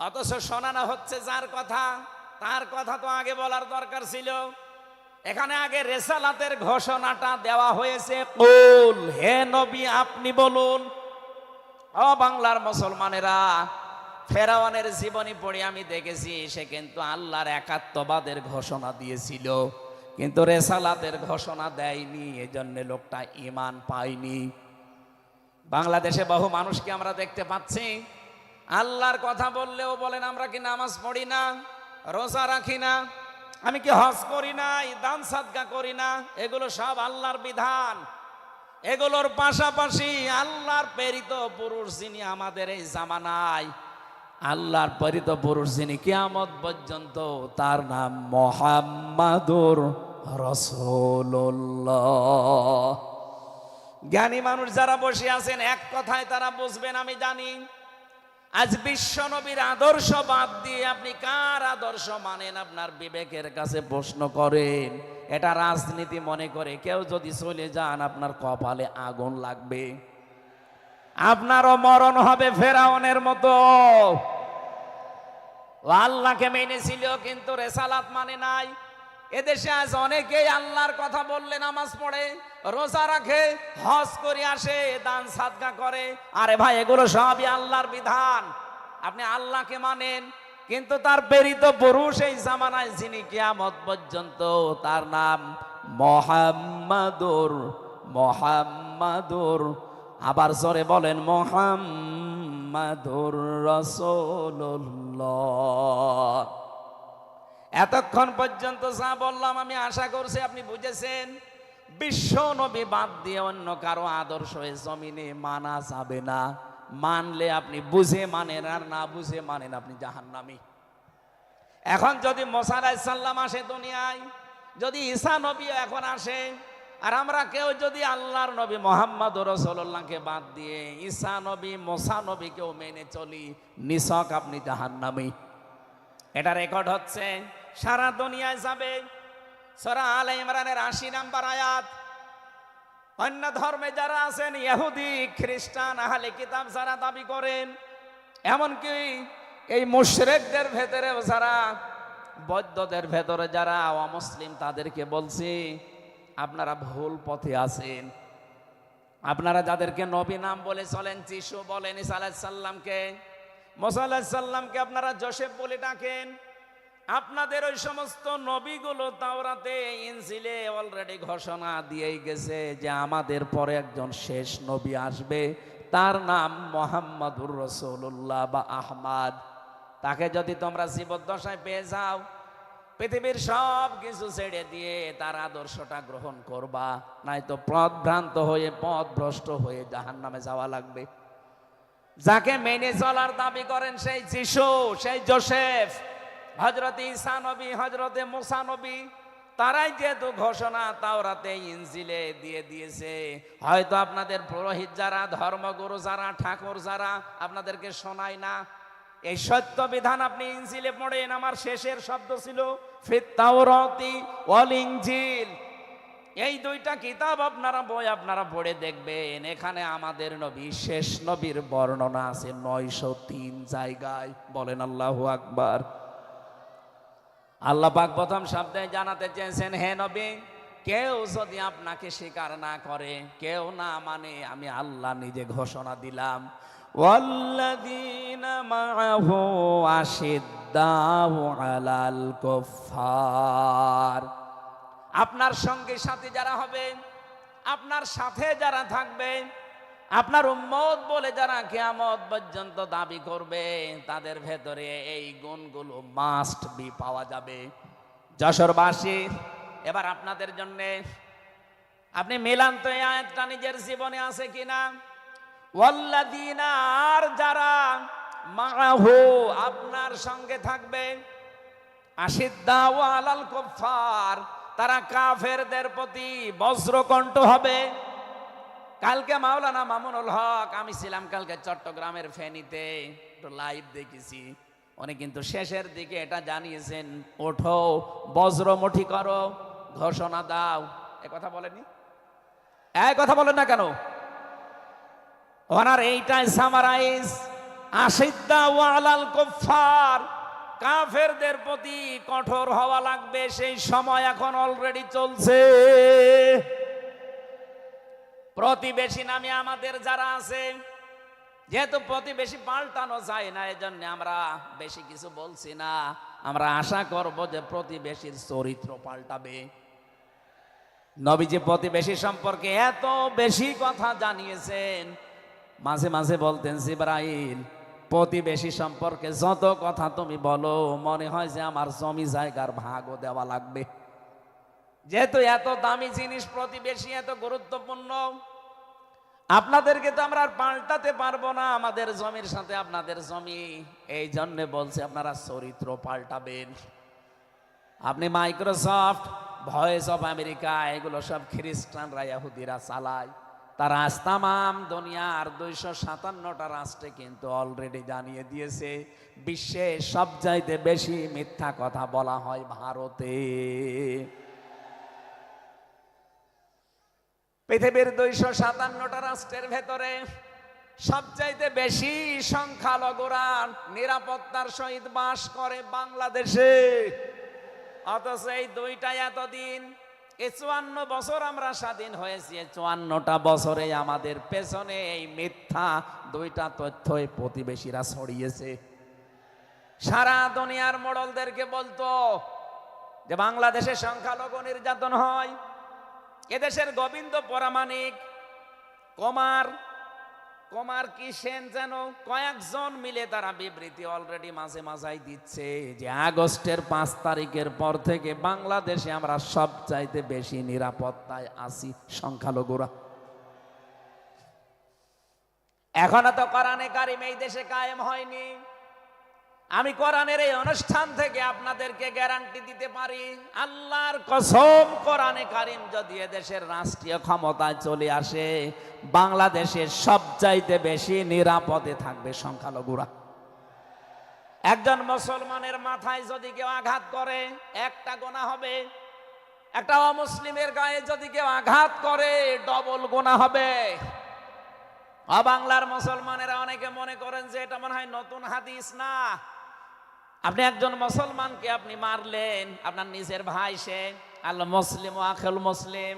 অথচ শোনানো হচ্ছে যার কথা তার কথা তো আগে বলার দরকার ছিল। এখানে আগে রেসালাতের ঘোষণাটা দেওয়া হয়েছে, কুল, হে নবী আপনি বলুন। ও বাংলার মুসলমানেরা, ফেরাউনের জীবনী পড়ে আমি দেখেছি সে কিন্তু আল্লাহর একাত্মবাদের ঘোষণা দিয়েছিল, কিন্তু রেসালাতের ঘোষণা দেয়নি, এজন্য লোকটা ঈমান পায়নি। বাংলাদেশে বহু মানুষকে আমরা দেখতে পাচ্ছি আল্লাহর কথা বললেও বলেন আমরা কি নামাজ পড়ি না, রোজা রাখি না, আমি কি হজ করি না, দান সাদকা করি না। এগুলো সব আল্লাহর বিধান। এগুলোর পাশাপাশি আল্লাহর প্রেরিত পুরুষ যিনি আমাদের এই জামানায়, আল্লাহর প্রেরিত পুরুষ যিনি কিয়ামত পর্যন্ত, তার নাম মুহাম্মাদুর রাসূলুল্লাহ। জ্ঞানী মানুষ যারা বসে আছেন এক কথায় তারা বুঝবেন আমি জানি। আজ বিশ্ব নবীর আদর্শ বাদ দিয়ে আপনি কার আদর্শ মানেন আপনার বিবেকের কাছে প্রশ্ন করেন। এটা রাজনীতি মনে করে কেউ যদি চলে যান আপনার কপালে আগুন লাগবে, আপনারও মরণ হবে ফেরাউনের মতো। ও আল্লাহকে মেনেছিল কিন্তু রেসালাত মানে নাই। এদেশে আজ অনেকেই আল্লাহর কথা বললে নামাজ পড়ে, রোজা রাখে, হজ করে আসে, দান সাদকা করে। আরে ভাই এগুলো সবই আল্লাহর বিধান। আপনি আল্লাহকে মানেন কিন্তু তার প্রেরিত পুরুষ এই জামানায় যিনি কিয়ামত পর্যন্ত, তার নাম মুহাম্মাদুর, আবার জোরে বলেন মুহাম্মাদুর রাসূলুল্লাহ। এতক্ষণ পর্যন্ত যা বললাম আমি আশা করছি আপনি বুঝেছেন। বিশ্ব নবী বাদ দিয়ে অন্য কারো আদর্শ এই জমিনে মানা যাবে না। মানলে আপনি বুঝে মানেন, আর না বুঝে মানেন আপনি জাহান্নামী। এখন যদি মুসা আলাইহিস সালাম আসে দুনিয়ায়, যদি ঈসা নবী এখন আসে, আর আমরা কেউ যদি আল্লাহর নবী মুহাম্মদুর রাসূলুল্লাহকে বাদ দিয়ে ঈসা নবী, মুসা নবীকেও মেনে চলি, নিছক আপনি জাহান্নামী। এটা রেকর্ড হচ্ছে, সারা দুনিয়ায় যাবে। সূরা আলে ইমরানের ৮০ নম্বর আয়াত। অন্য ধর্মে যারা আছেন, ইহুদি, খ্রিস্টান, আহলে কিতাব যারা দাবি করেন, এমনকি এই মুশরিকদের ভেতরেও যারা, বৌদ্ধদের ভেতরে যারা অমুসলিম, তাদেরকে বলছি আপনারা ভুল পথে আছেন। আপনারা যাদেরকে নবী নাম বলে চলেন, যিশু বলেন, ঈসা আলাইহিস সালামকে, মুসা আলাইহিস সালামকে আপনারা যোসেফ বলে ডাকেন। আপনাদের ওই সমস্ত নবীগুলো তাওরাতে, ইনজিলে অলরেডি ঘোষণা দিয়েই গেছে যে আমাদের পরে একজন শেষ নবী আসবে, তার নাম মুহাম্মাদুর রাসূলুল্লাহ বা আহমদ। তাকে যদি তোমরা জীবদ্দশায় পেয়ে যাও, পৃথিবীর সব কিছু ছেড়ে দিয়ে তার আদর্শটা গ্রহণ করবা, নয়তো পথভ্রান্ত হয়ে, পথভ্রষ্ট হয়ে জাহান্নামে যাওয়া লাগবে। যাকে মেনে চলার দাবি করেন সেই যিশু, সেই যোসেফ, হযরত ঈসা নবী, হযরত মুসা নবী, তারাই যেহেতু ঘোষণা তাওরাতে, ইনজিলে দিয়ে দিয়েছে, হয়তো আপনাদের পুরোহিত যারা, ধর্মগুরু যারা, ঠাকুর যারা আপনাদেরকে শোনায় না। এই সত্য বিধান আপনি ইনজিলে পড়েন। আমার শেষের শব্দ ছিল ফিত তাওরাতি ওয়াল ইনজিল। এই দুইটা কিতাব আপনারা পড়ে দেখবেন, এখানে আমাদের নবী, শেষ নবীর বর্ণনা আছে ৯০৩ জায়গায়। বলেন আল্লাহু আকবার। আল্লাহ পাক প্রথম শব্দে জানাতে চেয়েছেন, হে নবী, কেউ যদি আপনাকে স্বীকার না করে, কেউ না মানে, আমি আল্লাহ নিজে ঘোষণা দিলাম, ওয়াল্লাযীনা মাআহু আশিদ্দাউ আলাল কুফফার। আপনার সঙ্গে সাথী যারা হবে, আপনার সাথে যারা থাকবে, আপনার উম্মত বলে যারা কিয়ামত পর্যন্ত দাবি করবে, তাদের ভেতরে এই গুণগুলো মাস্ট বি পাওয়া যাবে। যশোরবাসী, এবার আপনাদের জন্য আপনি মিলান তো, এই আয়াতটা নিজের জীবনে আছে কিনা। ওয়াল্লাযীনা, আর যারা, মাআহু, আপনার সঙ্গে থাকবে, আশিদ্দাউ আলাল কুফফার, তারা কাফেরদের প্রতি বজ্রকণ্ঠ হবে। কালকে মাওলানা মামুনুল হক, আমি ছিলাম কালকে চট্টগ্রামের ফেনীতে, একটু লাইভ দেখেছি। উনি কিন্তু শেষের দিকে এটা জানিয়েছেন, ওঠো, বজ্রমুঠি করো, ঘোষণা দাও। এ কথা বলেনি? এই কথা বলেন না কেন? ওনার এইটাই সামারাইজ, আশিদ্দাউ আলাল কুফফার, কাফেরদের প্রতি কঠোর হওয়া লাগবে, সেই সময় এখন অলরেডি চলছে। প্রতিবেশী নামে আমাদের যারা আছে, যেহেতু প্রতিবেশী পাল্টানো যায় না, এজন্য আমরা বেশি কিছু বলছি না। আমরা আশা করব যে প্রতিবেশীর চরিত্র পাল্টাবে। নবীজি প্রতিবেশী সম্পর্কে এত বেশি কথা জানিয়েছেন, মাঝে মাঝে বলতেন, জিবরাইল প্রতিবেশী সম্পর্কে যত কথা তুমি বলো, মনে হয় যে আমার জমি জায়গার ভাগও দেওয়া লাগবে। যেহেতু এত দামি জিনিস প্রতিবেশী, এত গুরুত্বপূর্ণ, আপনাদেরকে তো আমরা আর পাল্টাতে পারবো না, আমাদের জমির সাথে আপনাদের জমি। এই জন্য বলছে আপনারা চরিত্র পাল্টাবেন। আপনি মাইক্রোসফট, ভয়েস অফ আমেরিকা, এগুলো সব খ্রিস্টানরা, ইহুদিরা চালায়। তারা আজ তামাম দুনিয়ার 257টা রাষ্ট্রে কিন্তু অলরেডি জানিয়ে দিয়েছে বিশ্বে সবচাইতে বেশি মিথ্যা কথা বলা হয় ভারতে। পৃথিবীর 257টা রাষ্ট্রের ভেতরে সবচাইতে বেশি সংখ্যালঘুরা নিরাপত্তার সহিত বাস করে বাংলাদেশে। অথচ এই দুইটা এতদিন, 54 বছর আমরা স্বাধীন হয়েছি, 54টা বছরে আমাদের পেছনে এই মিথ্যা দুইটা তথ্যই প্রতিবেশীরা ছড়িয়েছে। সারা দুনিয়ার মোড়লদেরকে বলতো যে বাংলাদেশে সংখ্যালঘু নির্যাতন হয়। এদেশের গোবিন্দ পরামানিক, কুমার কি সেন যেন কয়েকজন মিলে তারা বিবৃতি অলরেডি মাঝে মাঝাই দিচ্ছে যে আগস্টের 5 তারিখের পর থেকে বাংলাদেশে আমরা সবচাইতে বেশি নিরাপত্তায় আছি সংখ্যালঘুরা। এখনো তো কোরআনে কারিম এই দেশে কায়েম হয়নি। আমি কোরআনের এই অনুষ্ঠান থেকে আপনাদেরকে গ্যারান্টি দিতে পারি, আল্লাহর কসম, কোরআনে কারিম যদি এদেশের রাষ্ট্রীয় ক্ষমতায় চলে আসে, বাংলাদেশের সবচাইতে বেশি নিরাপদে থাকবে সংখ্যালঘুরা। একজন মুসলমানের মাথায় যদি কেউ আঘাত করে, একটা গুনাহ হবে। একটা অমুসলিমের গায়ে যদি কেউ আঘাত করে, ডবল গুনাহ হবে। বাংলার মুসলমানেরা অনেকে মনে করেন যে এটা মনে হয় নতুন হাদিস। না, আপনি একজন মুসলমানকে আপনি মারলেন, আপনার নিজের ভাই, সে আল মুসলিম আখুল মুসলিম,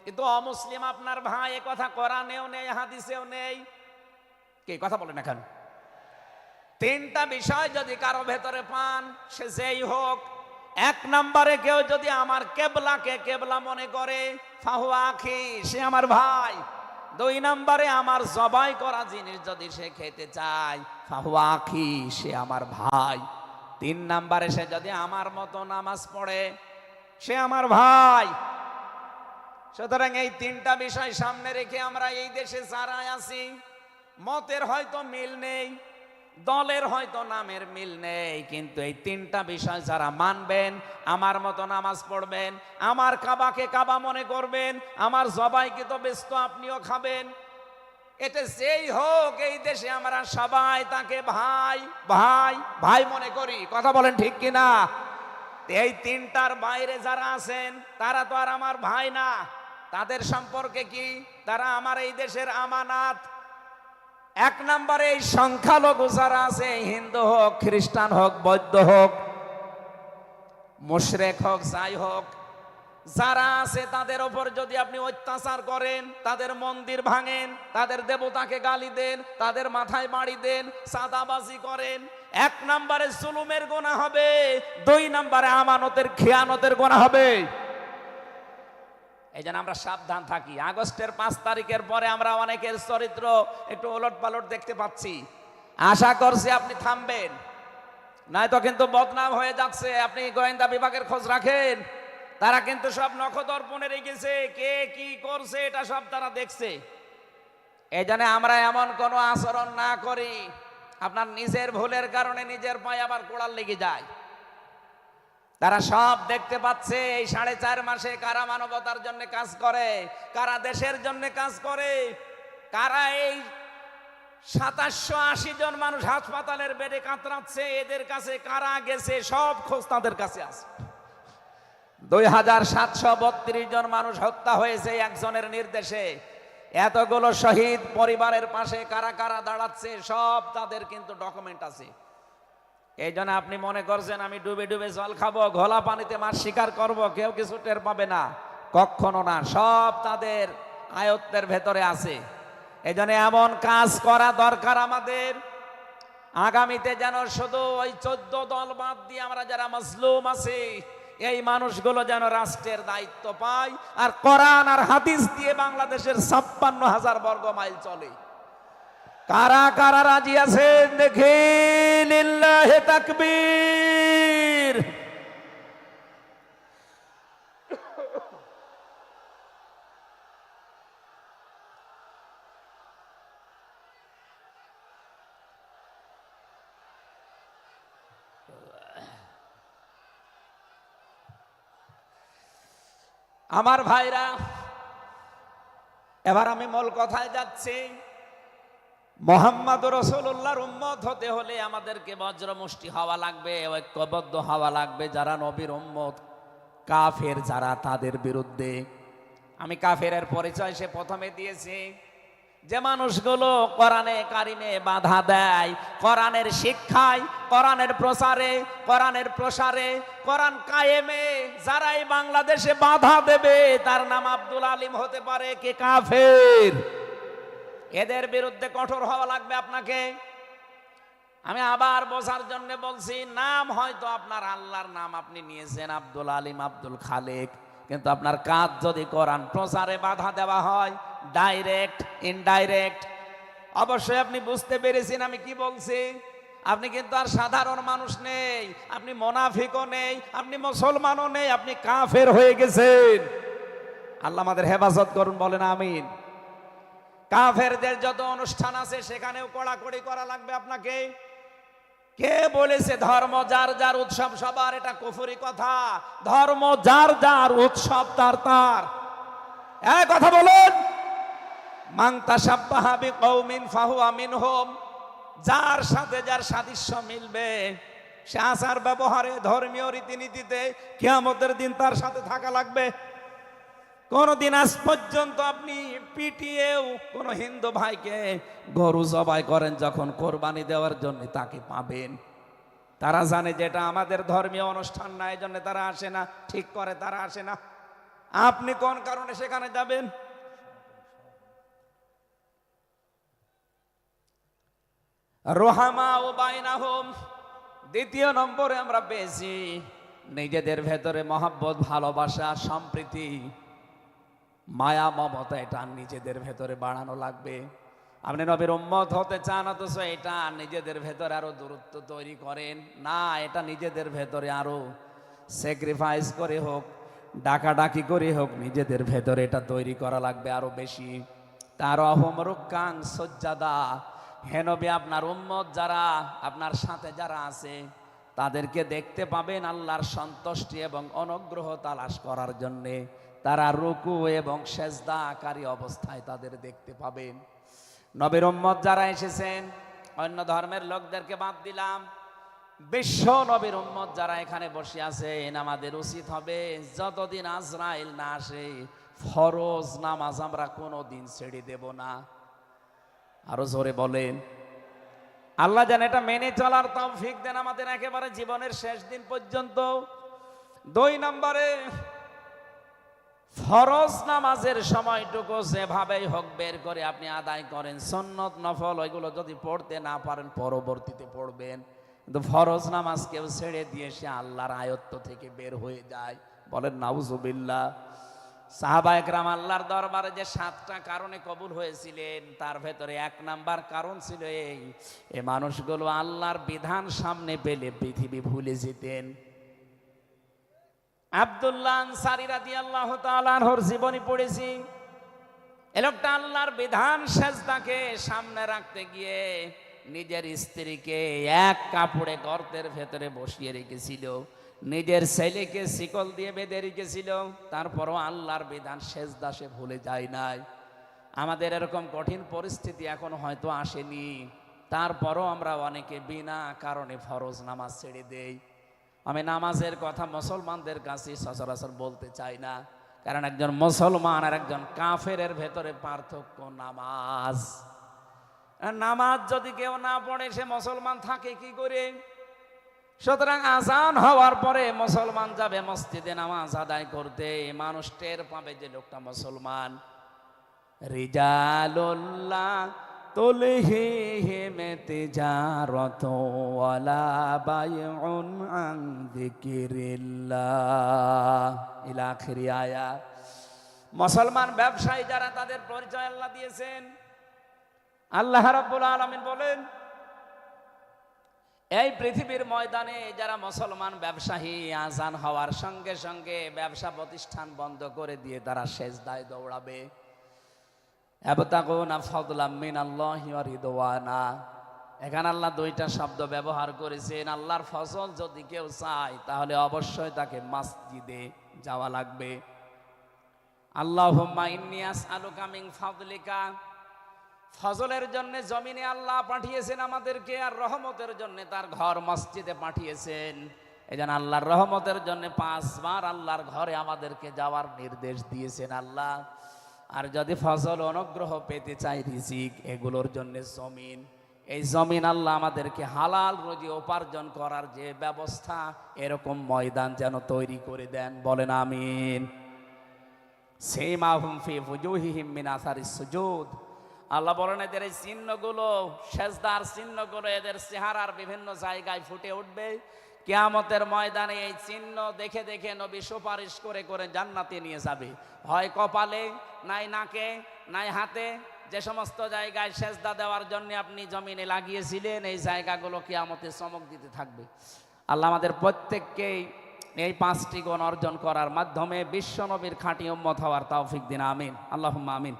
কিন্তু অমুসলিম আপনার ভাই, এ কথা কোরআনেও নেই, হাদিসেও নেই। কে কথা বলেন এখন? 3টা বিষয় যদি কারো ভেতরে পান, সে যেই হোক। 1 নম্বরে কেউ যদি আমার কেবলাকে কেবলা মনে করে, ফাহুয়া আখি, সে আমার ভাই। 2 নম্বরে আমার জবাই করা জিনিস যদি সে খেতে চায়, ফাহুয়া আখি, সে আমার ভাই। 3 নম্বরে সে যদি আমার মতো নামাজ পড়ে, সে আমার ভাই। সুতরাং এই 3টা বিষয় সামনে রেখে আমরা এই দেশে যারা আছি, মতের হয়তো মিল নেই, দলের হয়তো নামের মিল নেই, কিন্তু এই 3টা বিষয় যারা মানবেন, আমার মতো নামাজ পড়বেন, আমার কাবাকে কাবা মনে করবেন, আমার জবাইকে তো ব্যস্ত আপনিও খাবেন, এটা যেই হোক, এই দেশে আমরা সবাই তাকে ভাই ভাই ভাই মনে করি। কথা বলেন ঠিক কিনা? এই 3টার বাইরে যারা আছেন, তারা তো আর আমার ভাই না। তাদের সম্পর্কে কি? তারা আমার এই দেশের আমানাত। 1 নম্বরে এই সংখ্যালঘু যারা আছে, হিন্দু হোক, খ্রিস্টান হোক, বৌদ্ধ হোক, মুশরিক হোক, যাই হোক, যারা আছে তাদের ওপর যদি আপনি অত্যাচার করেন, তাদের মন্দির ভাঙেন, তাদের দেবতাকে গালি দেন, তাদের মাথায় বাড়ি দেন, চাঁদাবাজি করেন, 1 নম্বরে জুলুমের গুনাহ হবে, 2 নম্বরে আমানতের খেয়ানতের গুনাহ হবে। এই জন্য আমরা সাবধান থাকি। আগস্টের 5 তারিখের পরে আমরা অনেকের চরিত্র একটু ওলট পালট দেখতে পাচ্ছি। আশা করছি আপনি থামবেন, নয়তো কিন্তু বদনাম হয়ে যাচ্ছে। আপনি গোয়েন্দা বিভাগের খোঁজ রাখেন, তারা কিন্তু সব নখদর্পণে রেখেছে, কে কি করছে এটা সব তারা দেখছে। এই জন্য আমরা এমন কোনো আচরণ না করি, আপনার নিজের ভুলের কারণে নিজের পায়ে আবার কোড়াল লেগে যায়। তারা সব দেখতে পাচ্ছে এই 4.5 মাসে কারা মানবতার জন্য কাজ করে, কারা দেশের জন্য কাজ করে, কারা এই 2780 জন মানুষ হাসপাতালের বেডে কাতরাচ্ছে, এদের কাছে কারা গেছে, সব খোঁজ তাদের কাছে আছে। 2732 জন মানুষ হত্যা হয়েছে একজনের নির্দেশে। এতগুলো শহীদ পরিবারের পাশে কারা কারা দাঁড়াচ্ছে, সব তাদের কিন্তু ডকুমেন্ট আছে। এই জন্য আপনি মনে করছেন আমি ডুবে ডুবে জল খাবো, ঘোলা পানিতে মাছ শিকার করব, কেউ কিছু টের পাবে না, কখনো না। সব তাদের আয়ত্তের ভেতরে আছে। এই জন্য এমন কাজ করা দরকার আমাদের, আগামীতে যেন শুধু ওই 14 দল বাদ দিয়ে আমরা যারা মজলুম আছি এই মানুষগুলো যেন রাষ্ট্রের দায়িত্ব পায়, আর কোরআন আর হাদিস দিয়ে বাংলাদেশের 56,000 বর্গ মাইল চলে। কারা কারা রাজি আছেন দেখি, লিল্লাহি তাকবীর। আমার ভাইরা, এবার আমি মূল কথায় যাচ্ছি। মুহাম্মদ রাসূলুল্লাহর উম্মত হতে হলে আমাদেরকে বজ্রমুষ্টি হওয়া লাগবে, ঐক্যবদ্ধ হওয়া লাগবে। যারা নবীর উম্মত, কাফের যারা, তাদের বিরুদ্ধে। আমি কাফেরের পরিচয় সে প্রথমে দিয়েছি। যে মানুষগুলো কোরআনে কারিমে বাধা দেয়, কোরআনের শিক্ষায়, কোরআনের প্রচারে, কোরআনের প্রসারে, কোরআন কায়েমে যারাই বাংলাদেশে বাধা দেবে, তার নাম আব্দুল আলিম হতে পারে কে কাফের। এদের বিরুদ্ধে কঠোর হওয়া লাগবে আপনাকে। আমি আবার বোঝার জন্য বলছি, নাম হয়তো আপনার আল্লাহর নাম আপনি নিয়েছেন আব্দুল আলিম, আব্দুল খালেক, কিন্তু আপনার কাজ যদি কোরআন প্রচারে বাধা দেওয়া হয়, ডাইরেক্ট ইনডাইরেক্ট, অবশ্যই আপনি বুঝতে পেরেছেন আমি কি বলছি। আপনি কিন্তু আর সাধারণ মানুষ নেই, আপনি মুনাফিকও নেই, আপনি মুসলমানও নেই, আপনি কাফের হয়ে গেছেন। আল্লাহ আমাদের হেফাজত করুন, বলেন আমিন। কাফেরদের যত অনুষ্ঠান আছে সেখানেও কড়াকড়ি করা লাগবে আপনাকে। কে বলেছে ধর্ম যার যার উৎসব সবার? এটা কুফরি কথা। ধর্ম যার যার উৎসব তার তার। এক কথা বলুন, মান তাশাব্বাহা বিকওমিন ফাহুয়া মিনহুম। যার সাথে যার সাদৃশ্য মিলবে, সে আচার ব্যবহারে, ধর্মীয় রীতিনীতিতে কিয়ামতের দিন তার সাথে থাকা লাগবে। কোনদিন আজ পর্যন্ত আপনি পিটিয়েও কোন হিন্দু ভাইকে গরু জবাই করেন যখন কোরবানি দেওয়ার জন্য, তাকে পাবেন। তারা জানে যে এটা আমাদের ধর্মীয় অনুষ্ঠান না, এই জন্য তারা আসে না, ঠিক করে তারা আসে না। আপনি কোন কারণে সেখানে যাবেন? রোহামা ও বাইনাহুম। দ্বিতীয় নম্বরে আমরা পেয়েছি নিজেদের ভেতরে মহব্বত, ভালোবাসা, সম্প্রীতি, মায়া, মমতা, এটা নিজেদের ভেতরে বাড়ানো লাগবে। আপনি নবীর উম্মত হতে চান, অথচ এটা নিজেদের ভেতরে আরো দূরত্ব তৈরি করেন না। এটা নিজেদের ভেতরে আরো স্যাক্রিফাইস করে হোক, ডাকাডাকি করে হোক, নিজেদের ভেতরে এটা তৈরি করা লাগবে আরো বেশি। তার অহমরুকাং সজ্জাদা। হে নবী, আপনার উম্মত যারা, আপনার সাথে যারা আছে, তাদেরকে দেখতে পাবেন আল্লাহর সন্তুষ্টি এবং অনুগ্রহ তালাশ করার জন্যে। তারা রুকু এবং সেজদাকারী অবস্থায় তাদের দেখতে পাবেন। নবীর উম্মত যারা এসেছেন, অন্য ধর্মের লোকদেরকে বাদ দিলাম, বিশ্ব নবীর উম্মত যারা এখানে বসে আছেন, আমাদের উচিত হবে যতদিন আজরাইল না আসে, ফরজ নামাজ আমরা কোনোদিন ছেড়ে দেব না। আরো জোরে বলেন। আল্লাহ যেন এটা মেনে চলার তৌফিক দেন আমাদের একেবারে জীবনের শেষ দিন পর্যন্ত। 2 নম্বরে, ফরজ নামাজের সময়টুকু যেভাবেই হোক বের করে আপনি আদায় করেন। সুন্নত নফল ওইগুলো যদি পড়তে না পারেন পরবর্তীতে পড়বেন, কিন্তু ফরজ নামাজ কেউ ছেড়ে দিয়ে সে আল্লাহর আয়ত্ত থেকে বের হয়ে যায়। বলেন নাউজুবিল্লাহ। সাহাবায়ে কেরাম আল্লাহর দরবারে যে 7টা কারণে কবুল হয়েছিলেন, তার ভেতরে 1 নাম্বার কারণ ছিল এই মানুষগুলো আল্লাহর বিধান সামনে পেলে পৃথিবী ভুলে যেতেন। আব্দুল্লাহ আনসারী রাদিয়াল্লাহু তাআলা আনহুর জীবনী পড়েছি। এই লোকটা আল্লাহর বিধান সেজদাকে সামনে রাখতে গিয়ে নিজের স্ত্রীকে এক কাপড়ে গর্তের ভেতরে বসিয়ে রেখেছিল, নিজের ছেলেকে শিকল দিয়ে বেঁধে রেখেছিল, তারপরও আল্লাহর বিধান সেজদা সে ভুলে যায় নাই। আমাদের এরকম কঠিন পরিস্থিতি এখন হয়তো আসেনি, তারপরও আমরা অনেকে বিনা কারণে ফরজ নামাজ ছেড়ে দেই। আমি নামাজের কথা মুসলমানদের কাছে সচরাচর বলতে চাই না, কারণ একজন মুসলমান আর একজন কাফেরের ভেতরে পার্থক্য নামাজ। নামাজ যদি কেউ না পড়ে সে মুসলমান থাকে কি করে? সুতরাং আজান হওয়ার পরে মুসলমান যাবে মসজিদে নামাজ আদায় করতে, মানুষ টের পাবে যে লোকটা মুসলমান। রিজালুল্লাহ তুলহিহিম তিজারাত ওয়ালা বাইউন আন যিকিরিল্লাহ ইলা আখিরি আয়াত। মুসলমান ব্যবসায়ী যারা, তাদের পরিচয় আল্লাহ দিয়েছেন। আল্লাহ রাব্বুল আলামিন বলেন, এই পৃথিবীর ময়দানে যারা মুসলমান ব্যবসায়ী, আজান হওয়ার সঙ্গে সঙ্গে ব্যবসা প্রতিষ্ঠান বন্ধ করে দিয়ে তারা সেজদায় দৌড়াবে। ইয়াবতাগুনা ফাদলাম মিনাল্লাহি ওয়া রিদওয়ানা। এখানে আল্লাহ দুইটা শব্দ ব্যবহার করেছেন। আল্লাহর ফজল যদি কেউ চায় তাহলে অবশ্যই তাকে মসজিদে যাওয়া লাগবে। আল্লাহুম্মা ইন্নী আসআলুকা মিন ফাদলিকা, ফজলের জন্য জমিনে আল্লাহ পাঠিয়েছেন আমাদেরকে, আর রহমতের জন্য তার ঘর মসজিদে পাঠিয়েছেন। এই জন্য আল্লাহর রহমতের জন্য 5 বার আল্লাহর ঘরে আমাদেরকে যাওয়ার নির্দেশ দিয়েছেন আল্লাহ। আর যদি ফজল অনুগ্রহ পেতে চাই, রিজিক, এগুলোর জন্য জমিন, এই জমিন আল্লাহ আমাদেরকে হালাল রুজি উপার্জন করার যে ব্যবস্থা, এরকম ময়দান যেন তৈরি করে দেন। বলেন আমিন। সীমাহুম ফি ফুজুহিহিম মিন আসারিস সুজুদ। আল্লাহ বলেন এদের এই চিহ্নগুলো, সেজদার চিহ্নগুলো এদের চেহারার বিভিন্ন জায়গায় ফুটে উঠবে। কিয়ামতের ময়দানে এই চিহ্ন দেখে দেখে নবী সুপারিশ করে করে জান্নাতে নিয়ে যাবে। হয় কপালে, নাই নাকে, নাই হাতে, যে সমস্ত জায়গায় সেজদা দেওয়ার জন্য আপনি জমিনে লাগিয়েছিলেন, এই জায়গাগুলো কিয়ামতে চমক দিতে থাকবে। আল্লাহ আমাদের প্রত্যেককেই এই 5টি গুণ অর্জন করার মাধ্যমে বিশ্ব নবীর খাঁটি উম্মত হওয়ার তৌফিক দিন। আমিন, আল্লাহুম্মা আমিন।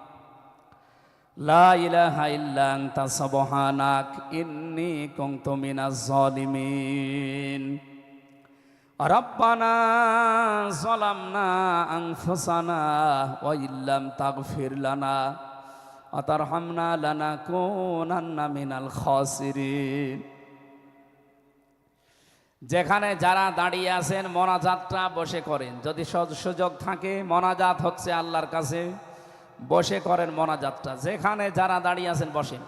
লা ইলাহা ইল্লা আনতা সুবহানাক ইন্নী কুনতু মিনাজ জালিমিন। রব্বানা যালামনা আনফুসানা ওয়া ইল্লাম তাগফির লানা ওয়া তারহামনা লানাকুনান্না মিনাল খাসিরিন। যেখানে যারা দাঁড়িয়ে আছেন মোনাজাতটা বসে করেন, যদি সুযোগ থাকে। মোনাজাত হচ্ছে আল্লাহর কাছে, বসে করেন মোনাজাতটা। যেখানে যারা দাঁড়িয়ে আছেন বসেন,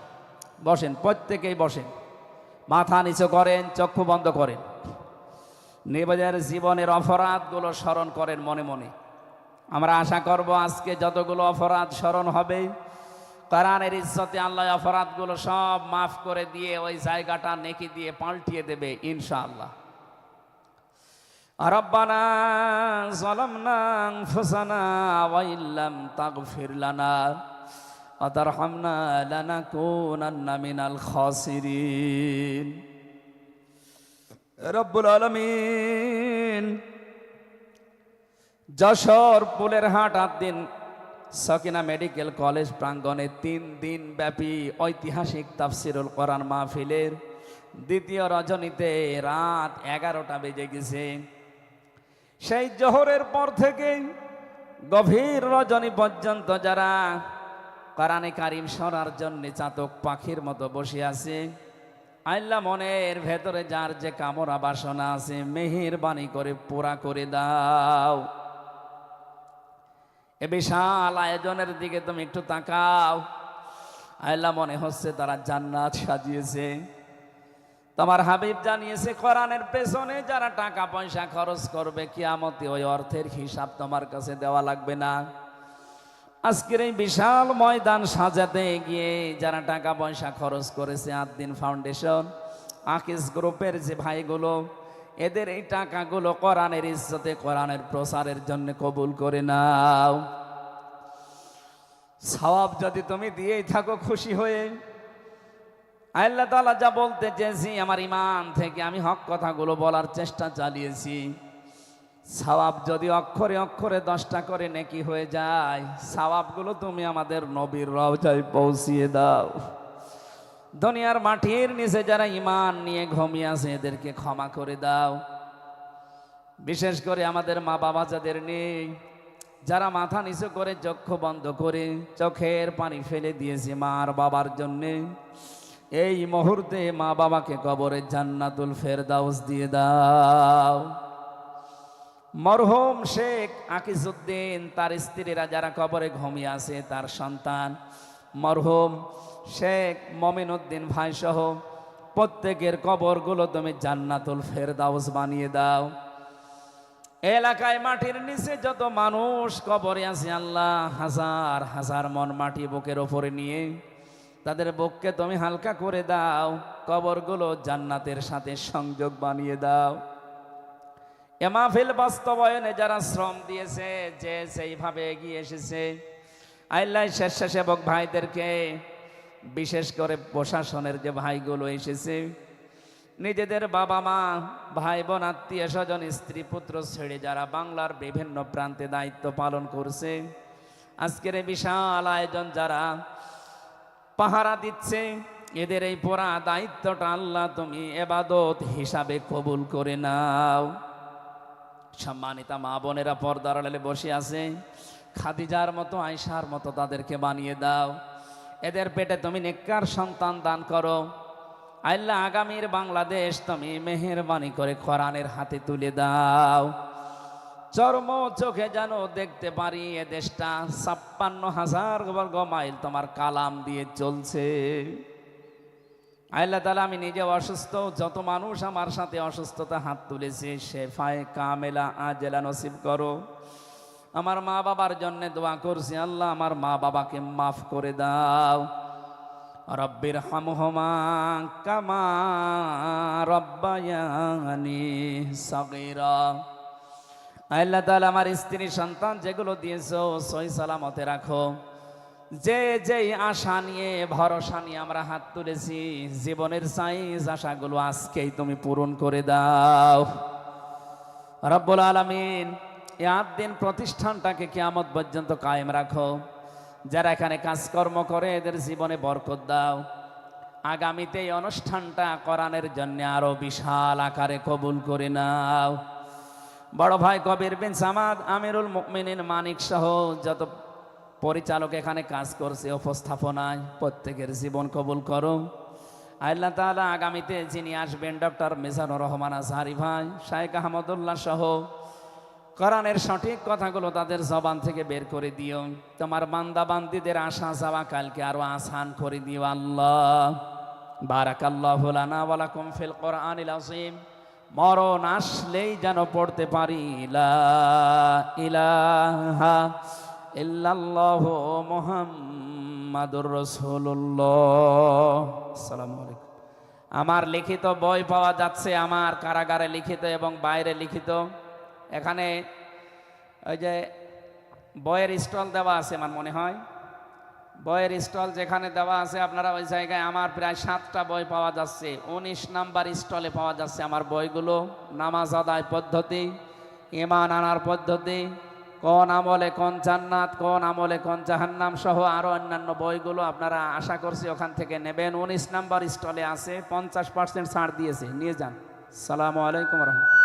বসেন, প্রত্যেকেই বসেন, মাথা নিচু করেন, চক্ষু বন্ধ করেন, নিজের জীবনের অপরাধগুলো স্মরণ করেন মনে মনে। আমরা আশা করব আজকে যতগুলো অপরাধ স্মরণ হবে, কোরআনের ইজ্জতে আল্লাহ অপরাধগুলো সব মাফ করে দিয়ে ওই জায়গাটা নেকি দিয়ে পাল্টিয়ে দেবে ইনশাআল্লাহ। রব্বানা যালামনা আনফুসানা ওয়া ইল্লাম তাগফির লানা ওয়া তারহামনা লানাকুনান্না মিনাল খাসিরিন। রব্বুল আলামিন যশোর পুলের হাট দিন সকিনা মেডিকেল কলেজ প্রাঙ্গণে 3 দিন ব্যাপী ঐতিহাসিক তাফসিরুল কোরআন মাহফিলের দ্বিতীয় রজনীতে রাত 11টা বেজে গেছে। সেই জোহরের পর থেকে গভীর রজনী পর্যন্ত যারা কোরআনে কারিম শোনার জন্য চাতক পাখির মতো বসে আছে, আল্লাহ মনের ভেতরে যার যে কামনা বাসনা আছে মেহেরবানি করে পুরা করে দাও। এ বিশাল আয়োজনের দিকে তুমি একটু তাকাও। আল্লাহ মনে হচ্ছে তারা জান্নাত সাজিয়েছে। তোমার হাবিব জানিয়েছে কোরআনের পেছনে যারা টাকা পয়সা খরচ করবে, কিয়ামতে ওই অর্থের হিসাব তোমার কাছে দেওয়া লাগবে না। আজকের এই বিশাল ময়দান সাজাতে গিয়ে যারা টাকা পয়সা খরচ করেছে, আদ্দিন ফাউন্ডেশন, আকিস গ্রুপের যে ভাইগুলো, এদের এই টাকাগুলো কোরআনের ইজ্জতে, কোরআনের প্রচারের জন্য কবুল করে নাও। সওয়াব যদি তুমি দিয়েই থাকো খুশি হয়ে, আল্লাহ তাআলা যা বলতে চেয়েছি আমার ঈমান থেকে আমি হক কথাগুলো বলার চেষ্টা চালিয়েছি। সওয়াব যদি অক্ষরে অক্ষরে 10টা করে নেকি হয়ে যায়, সওয়াবগুলো তুমি আমাদের নবীর রওজায় পৌঁছিয়ে দাও। দুনিয়ার মাটির নিচে যারা ঈমান নিয়ে ঘুমিয়ে আছে এদেরকে ক্ষমা করে দাও। বিশেষ করে আমাদের মা বাবা যাদের নেই, যারা মাথা নিচু করে চক্ষু বন্ধ করে চোখের পানি ফেলে দিয়েছে মার বাবার জন্যে, এই মুহূর্তে মা বাবাকে কবরে জান্নাতুল ফেরদাউস দিয়ে দাও। মরহুম শেখ আকিজউদ্দিন, তার স্ত্রীরা যারা কবরে ঘুমিয়ে আছে, তার সন্তান মরহুম শেখ মমিন উদ্দিন ভাই সহ প্রত্যেকের কবরগুলো তুমি জান্নাতুল ফেরদাউস বানিয়ে দাও। এলাকায় মাটির নিচে যত মানুষ কবরে আছে আল্লাহ, হাজার হাজার মন মাটি বুকের ওপরে নিয়ে তাদের বুককে তুমি হালকা করে দাও, কবরগুলো জান্নাতের সাথে সংযোগ বানিয়ে দাও। এ মাহফিল বাস্তবায়নে যারা শ্রম দিয়েছে, যে সেইভাবে এগিয়ে এসেছে, আল্লাহ স্বেচ্ছাসেবক ভাইদেরকে, বিশেষ করে প্রশাসনের যে ভাইগুলো এসেছে, নিজেদের বাবা মা, ভাই বোন, আত্মীয় স্বজন, স্ত্রী পুত্র ছেড়ে যারা বাংলার বিভিন্ন প্রান্তে দায়িত্ব পালন করছে, আজকের এই বিশাল আয়োজন যারা পাহারা দিচ্ছে, এদের এই পুরা দায়িত্বটা আল্লাহ তুমি ইবাদত হিসাবে কবুল করে নাও। সম্মানিতা মা বোনেরা পর্দার আড়ালে বসে আছে, খাদিজার মতো, আয়েশার মতো তাদেরকে বানিয়ে দাও। এদের পেটে তুমি নেককার সন্তান দান করো আল্লাহ। আগামীর বাংলাদেশ তুমি মেহেরবানি করে কোরআনের হাতে তুলে দাও। চর্ম চোখে যেন দেখতে পারি এ দেশটা ৫৬,০০০ বর্গ মাইল তোমার কালাম দিয়ে চলছে। আল্লাহ তাআলা, আমি নিজে অসুস্থ, যত মানুষ আমার সাথে অসুস্থতা হাত তুলেছে শেফায়ে কামেলা আজেলা নসিব করো। আমার মা বাবার জন্য দোয়া করছি আল্লাহ, আমার মা বাবাকে মাফ করে দাও। রব্বির হামহুমা কামা রব্বায়ানি সাগীরা। আল্লাহ তাআলা, আমার স্ত্রী সন্তান যেগুলো দিয়েছো সহি সালামতে রাখো। যে যেই আশা নিয়ে ভরসা নিয়ে আমরা হাত তুলেছি, জীবনের সাইজ আশাগুলো আজকেই তুমি পূরণ করে দাও রব্বুল আলামিন। এই ৮ দিন প্রতিষ্ঠানটাকে কিয়ামত পর্যন্ত কায়েম রাখো। যারা এখানে কাজকর্ম করে এদের জীবনে বরকত দাও। আগামীতে এই অনুষ্ঠানটা কোরআনের জন্য আরো বিশাল আকারে কবুল করে নাও। বড় ভাই কবির বিন সামাদ, আমিরুল মুমিনিন মানিক সহ যত পরিচালক এখানে কাজ করছে উপস্থাপনায়, প্রত্যেকের জীবন কবুল করো আল্লাহ তাআলা। আগামীতে যিনি আসবেন ডক্টর মিজানুর রহমান আজহারি ভাই, শাইখ আহমদুল্লাহ সহ কোরআনের সঠিক কথাগুলো তাদের জবান থেকে বের করে দিও। তোমার বান্দা বান্দীদের আশা যাওয়া কালকে আরো আসান করে দিও আল্লাহ। বারাকাল্লাহু লানা ওয়া লাকুম ফিল কোরআনিল আযীম। মরণ আসলেই যেন পড়তে পারি লা ইলাহা ইল্লাল্লাহু মুহাম্মাদুর রাসূলুল্লাহ। আসসালামু আলাইকুম। আমার লিখিত বই পাওয়া যাচ্ছে, আমার কারাগারে লিখিত এবং বাইরে লিখিত। এখানে ওই যে বইয়ের স্টল দেওয়া আছে, আমার মনে হয় বইয়ের স্টল যেখানে দেওয়া আছে আপনারা ওই জায়গায় আমার প্রায় 7টা বই পাওয়া যাচ্ছে। 19 নাম্বার স্টলে পাওয়া যাচ্ছে আমার বইগুলো। নামাজ আদায় পদ্ধতি, ঈমান আনার পদ্ধতি, কোন আমলে কোন জান্নাত, কোন আমলে কোন জাহান্নাম সহ আরো অন্যান্য বইগুলো আপনারা আশা করছি ওখান থেকে নেবেন। 19 নাম্বার স্টলে আছে, 50% ছাড় দিয়েছে, নিয়ে যান। আসসালামু আলাইকুম ওয়া রাহমাতুল্লাহ।